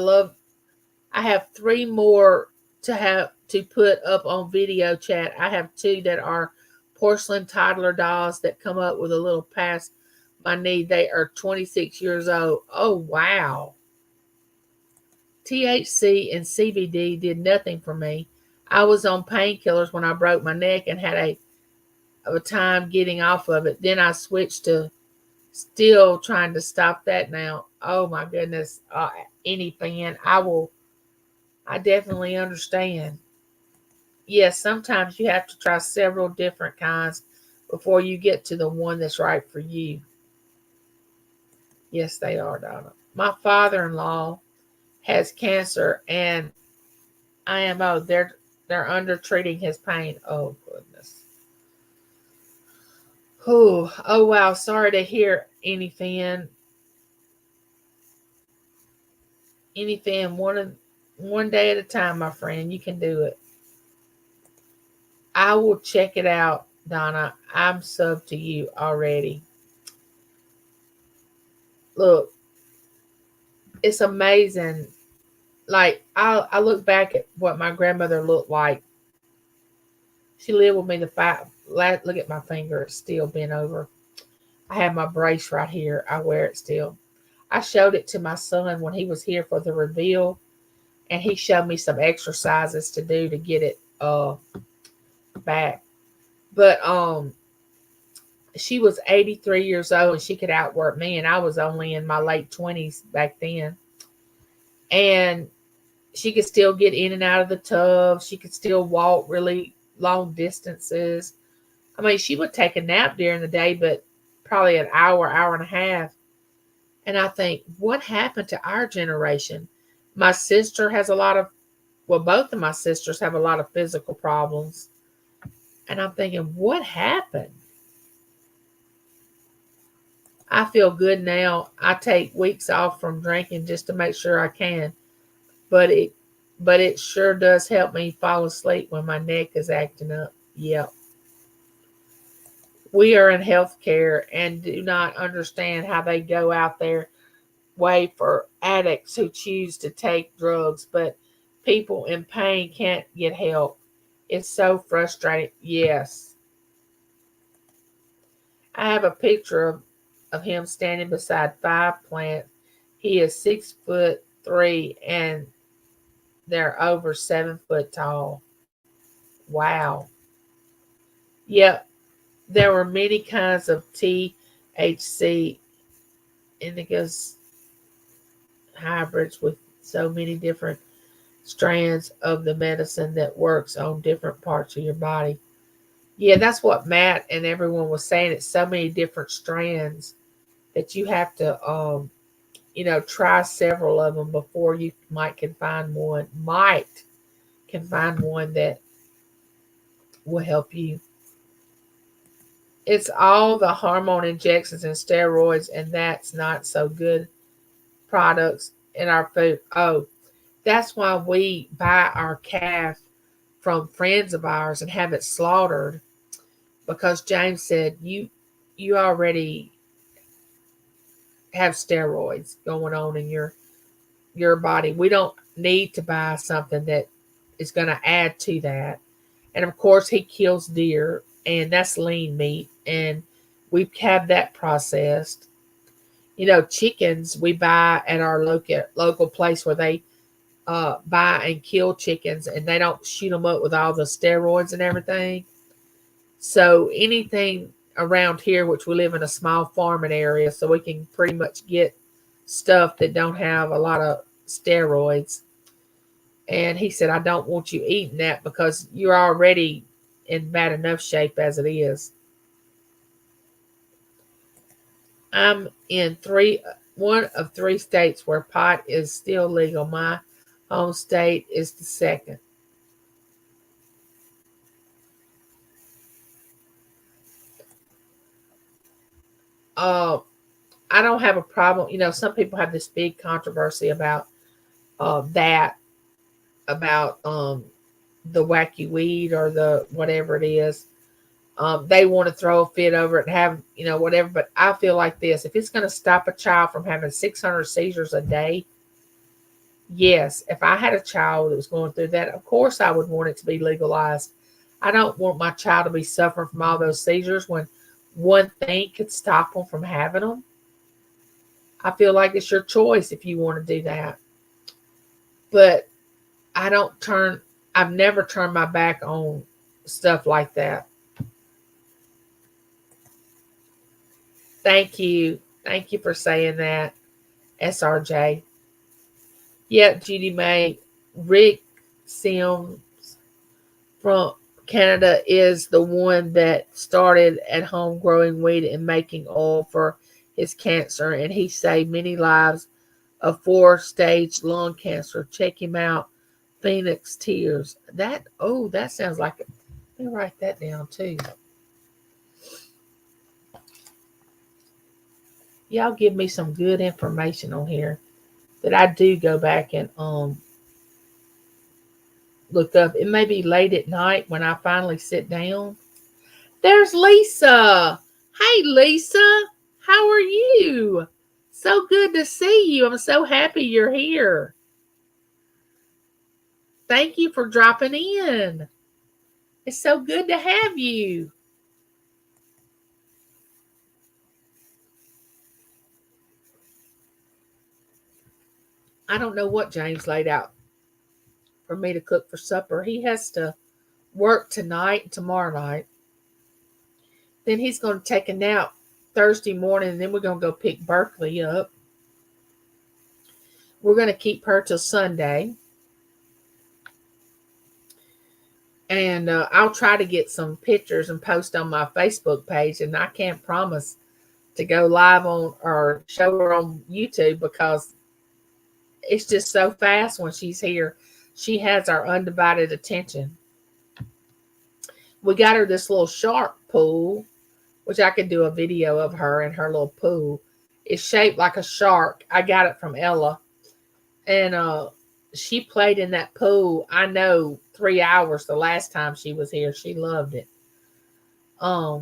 have 3 more to have to put up on video chat. I have 2 that are porcelain toddler dolls that come up with a little past my knee. They are 26 years old. Oh wow. THC and CBD did nothing for me. I was on painkillers when I broke my neck and had a time getting off of it. Then I switched to still trying to stop that now. Oh my goodness. Anything. I definitely understand. Yes, sometimes you have to try several different kinds before you get to the one that's right for you. Yes, they are, Donna. My father-in-law has cancer and IMO. They're under treating his pain. Oh goodness. Oh wow. Sorry to hear anything. Anything one day at a time, my friend. You can do it. I will check it out, Donna. I'm sub to you already. Look, it's amazing. Like I look back at what my grandmother looked like. She lived with me the five. Look at my finger; it's still bent over. I have my brace right here. I wear it still. I showed it to my son when he was here for the reveal, and he showed me some exercises to do to get it back. But she was 83 years old and she could outwork me, and I was only in my late 20s back then. And she could still get in and out of the tub. She could still walk really long distances. I mean, she would take a nap during the day, but probably an hour, hour and a half. And I think, what happened to our generation? My sister has a lot of, well, both of my sisters have a lot of physical problems. And I'm thinking, what happened? I feel good now. I take weeks off from drinking just to make sure I can. But it sure does help me fall asleep when my neck is acting up. Yep. We are in healthcare and do not understand how they go out there way for addicts who choose to take drugs, but people in pain can't get help. It's so frustrating. Yes. I have a picture of him standing beside 5 plants He is 6'3" and they're over 7 foot tall. Wow. Yep. There were many kinds of THC indigos hybrids with so many different strands of the medicine that works on different parts of your body. Yeah, that's what Matt and everyone was saying. It's so many different strands that you have to try several of them before you might can find one that will help you. It's all the hormone injections and steroids, and that's not so good products in our food. Oh, that's why we buy our calf from friends of ours and have it slaughtered, because James said you already have steroids going on in your body. We don't need to buy something that is going to add to that. And of course, he kills deer, and that's lean meat, and we have that processed. Chickens we buy at our local place where they buy and kill chickens, and they don't shoot them up with all the steroids and everything. So anything around here, which we live in a small farming area, so we can pretty much get stuff that don't have a lot of steroids. And he said, I don't want you eating that because you're already in bad enough shape as it is. I'm in one of three states where pot is still legal. My home state is the second. Uh, I don't have a problem. Some people have this big controversy about that, about the wacky weed or the whatever it is. They want to throw a fit over it and have, whatever. But I feel like this: if it's going to stop a child from having 600 seizures a day, yes. If I had a child that was going through that, of course I would want it to be legalized. I don't want my child to be suffering from all those seizures when one thing could stop them from having them. I feel like it's your choice if you want to do that. But I don't turn, I've never turned my back on stuff like that. Thank you. Thank you for saying that, SRJ. Yeah, Judy May. Rick Sims from Canada is the one that started at home growing weed and making oil for his cancer, and he saved many lives of 4-stage lung cancer. Check him out. Phoenix Tears. That sounds like it. Let me write that down too. Y'all give me some good information on here that I do go back and look up. It may be late at night when I finally sit down. There's Lisa. Hey Lisa, how are you? So good to see you. I'm so happy you're here. Thank you for dropping in. It's so good to have you. I don't know what James laid out for me to cook for supper. He has to work tonight and tomorrow night. Then he's going to take a nap Thursday morning, and then we're going to go pick Berkeley up. We're going to keep her till Sunday. And I'll try to get some pictures and post on my Facebook page. And I can't promise to go live on or show her on YouTube because it's just so fast when she's here. She has our undivided attention. We got her this little shark pool, which I could do a video of her and her little pool. It's shaped like a shark. I got it from Ella. And she played in that pool, I know, 3 hours the last time she was here. She loved it. I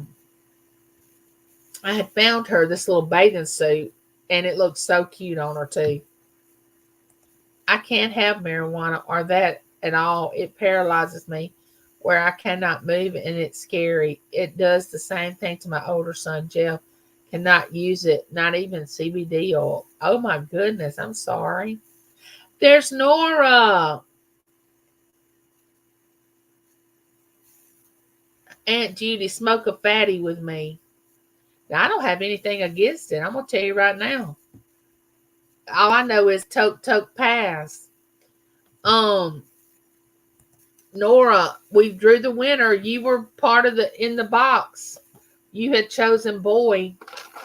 had found her this little bathing suit, and it looked so cute on her too. I can't have marijuana or that at all. It paralyzes me where I cannot move, and it's scary. It does the same thing to my older son, Jeff. Cannot use it, not even CBD oil. Oh my goodness, I'm sorry. There's Nora. Aunt Judy, smoke a fatty with me. Now, I don't have anything against it. I'm gonna tell you right now. All I know is toke toke pass. Um, Nora, we drew the winner. You were part of the in the box. You had chosen boy.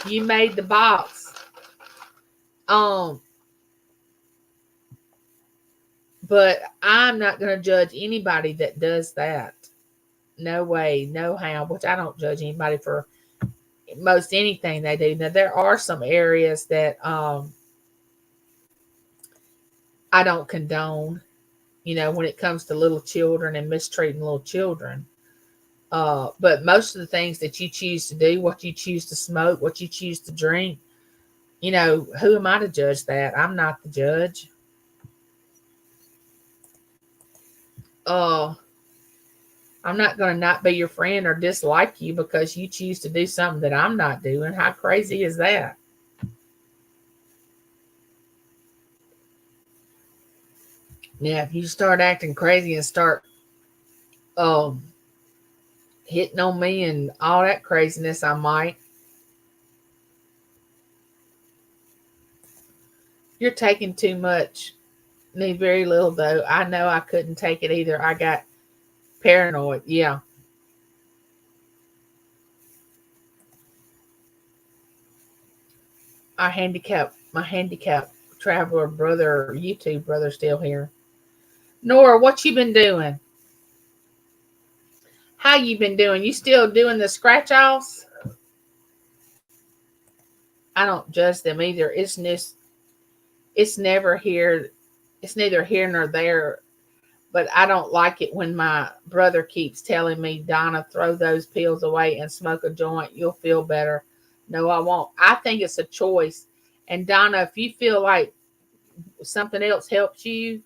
You made the box. Um, but I'm not gonna judge anybody that does that. No way, no how. Which I don't judge anybody for most anything they do. Now there are some areas that I don't condone. When it comes to little children and mistreating little children. But most of the things that you choose to do, what you choose to smoke, what you choose to drink, who am I to judge that? I'm not the judge. Uh, I'm not going to not be your friend or dislike you because you choose to do something that I'm not doing. How crazy is that? Now, if you start acting crazy and start um, hitting on me and all that craziness, I might. You're taking too much. Need very little, though. I know I couldn't take it either. I got paranoid. Yeah. My handicap traveler brother, YouTube brother, still here. Nora, what you been doing? How you been doing? You still doing the scratch offs? I don't judge them either. It's never here. It's neither here nor there. But I don't like it when my brother keeps telling me, Donna, throw those pills away and smoke a joint. You'll feel better. No, I won't. I think it's a choice. And Donna, if you feel like something else helps you,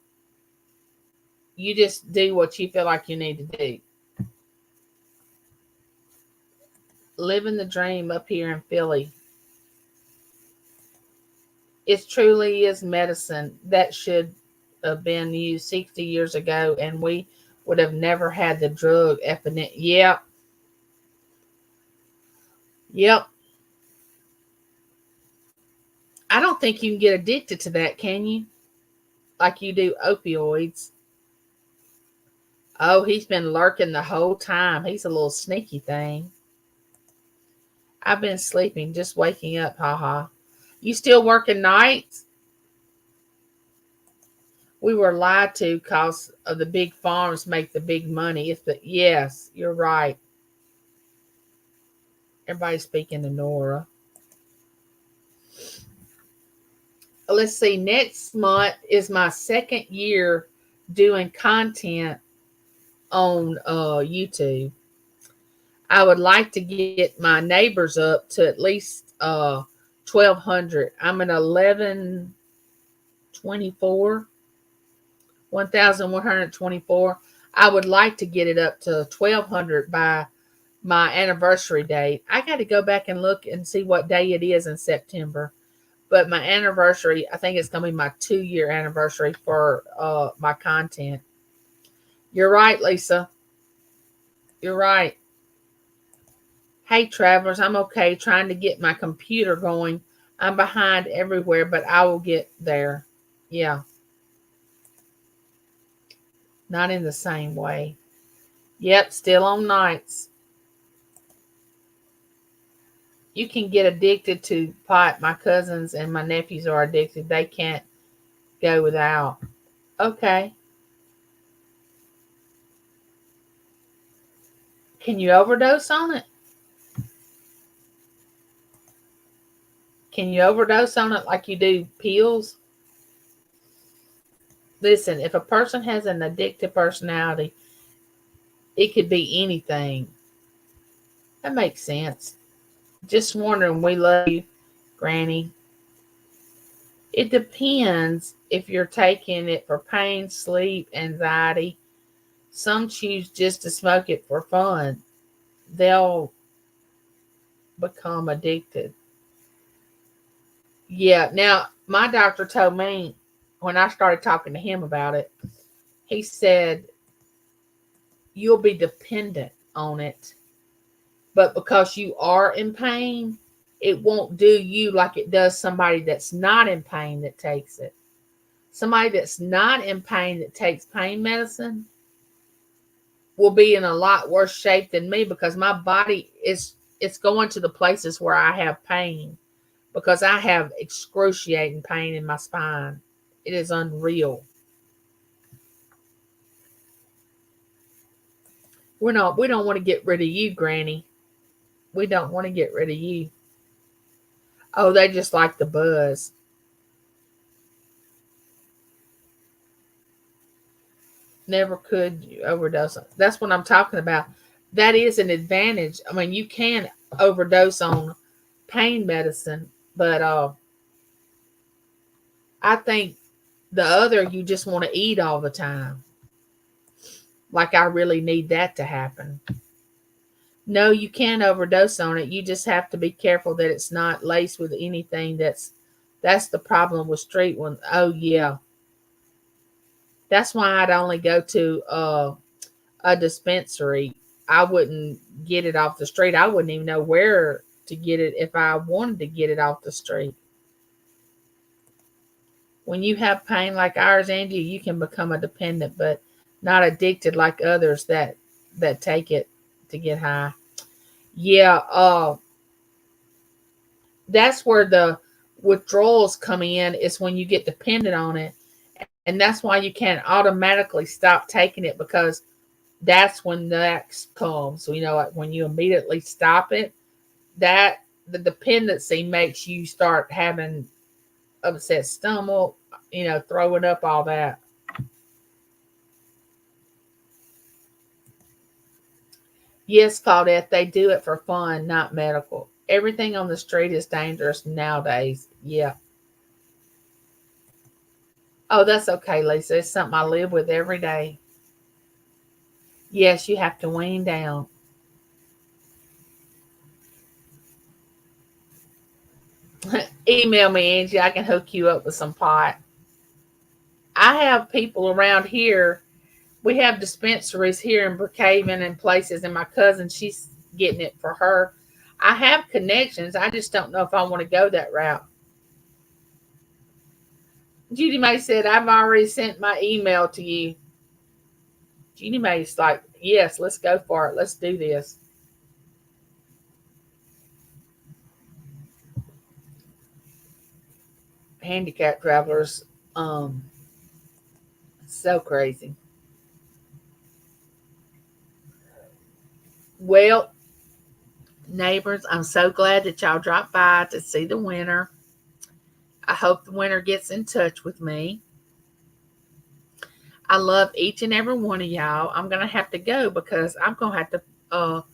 you just do what you feel like you need to do. Living the dream up here in Philly. It truly is medicine that should have been used 60 years ago, and we would have never had the drug epidemic. Yep, yep. I don't think you can get addicted to that, can you? Like you do opioids. Oh, he's been lurking the whole time. He's a little sneaky thing. I've been sleeping, just waking up. Haha. You still working nights? We were lied to because of the big farms make the big money. Yes, you're right. Everybody's speaking to Nora. Let's see. Next month is my second year doing content on YouTube. I would like to get my neighbors up to at least 1,200. I'm at 1124, 1,124. I would like to get it up to 1,200 by my anniversary date. I got to go back and look and see what day it is in September. But my anniversary, I think it's going to be my 2-year anniversary for my content. You're right, Lisa. You're right. Hey, travelers, I'm okay trying to get my computer going. I'm behind everywhere, but I will get there. Yeah, not in the same way. Yep, still on nights. You can get addicted to pot. My cousins and my nephews are addicted. They can't go without. Okay. Can you overdose on it? Can you overdose on it like you do pills? Listen, if a person has an addictive personality, it could be anything. That makes sense. Just wondering, we love you, Granny. It depends if you're taking it for pain, sleep, anxiety. Some choose just to smoke it for fun. They'll become addicted. Yeah. Now, my doctor told me when I started talking to him about it, he said, you'll be dependent on it, but because you are in pain, it won't do you like it does somebody that's not in pain that takes it. Somebody that's not in pain that takes pain medicine will be in a lot worse shape than me because my body is it's going to the places where I have pain because I have excruciating pain in my spine. It is unreal. We don't want to get rid of you, Granny. We don't want to get rid of you. Oh, they just like the buzz. Never could overdose. That's what I'm talking about. That is an advantage. I mean, you can overdose on pain medicine, but I think the other you just want to eat all the time. Like I really need that to happen. No, you can't overdose on it. You just have to be careful that it's not laced with anything that's the problem with street ones. Oh yeah. That's why I'd only go to a dispensary. I wouldn't get it off the street. I wouldn't even know where to get it if I wanted to get it off the street. When you have pain like ours, Angie, you can become a dependent, but not addicted like others that take it to get high. Yeah, that's where the withdrawals come in is when you get dependent on it. And that's why you can't automatically stop taking it because that's when the next comes. So, like when you immediately stop it, that the dependency makes you start having upset stomach, throwing up, all that. Yes, Claudette, they do it for fun, not medical. Everything on the street is dangerous nowadays. Yeah. Oh, that's okay, Lisa. It's something I live with every day. Yes, you have to wean down. Email me, Angie. I can hook you up with some pot. I have people around here. We have dispensaries here in Brookhaven and places, and my cousin, she's getting it for her. I have connections. I just don't know if I want to go that route. Judy May said, I've already sent my email to you. Judy May's like, yes, let's go for it. Let's do this. Handicap travelers, so crazy. Well, neighbors, I'm so glad that y'all dropped by to see the winner. I hope the winner gets in touch with me. I love each and every one of y'all. I'm going to have to go because I'm going to have to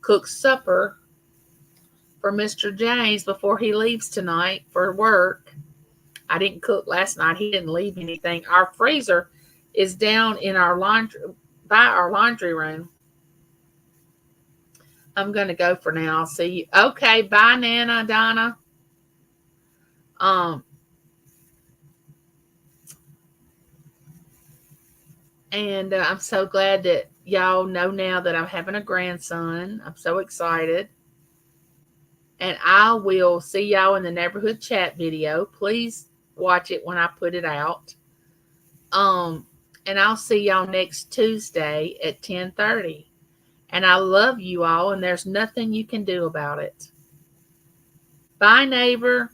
cook supper for Mr. James before he leaves tonight for work. I didn't cook last night. He didn't leave anything. Our freezer is down in our laundry by our laundry room. I'm going to go for now. I'll see you. Okay, bye, Nana, Donna. Um, and I'm so glad that y'all know now that I'm having a grandson. I'm so excited. And I will see y'all in the neighborhood chat video. Please watch it when I put it out. Um, and I'll see y'all next Tuesday at 10:30. And I love you all, and there's nothing you can do about it. Bye, neighbor.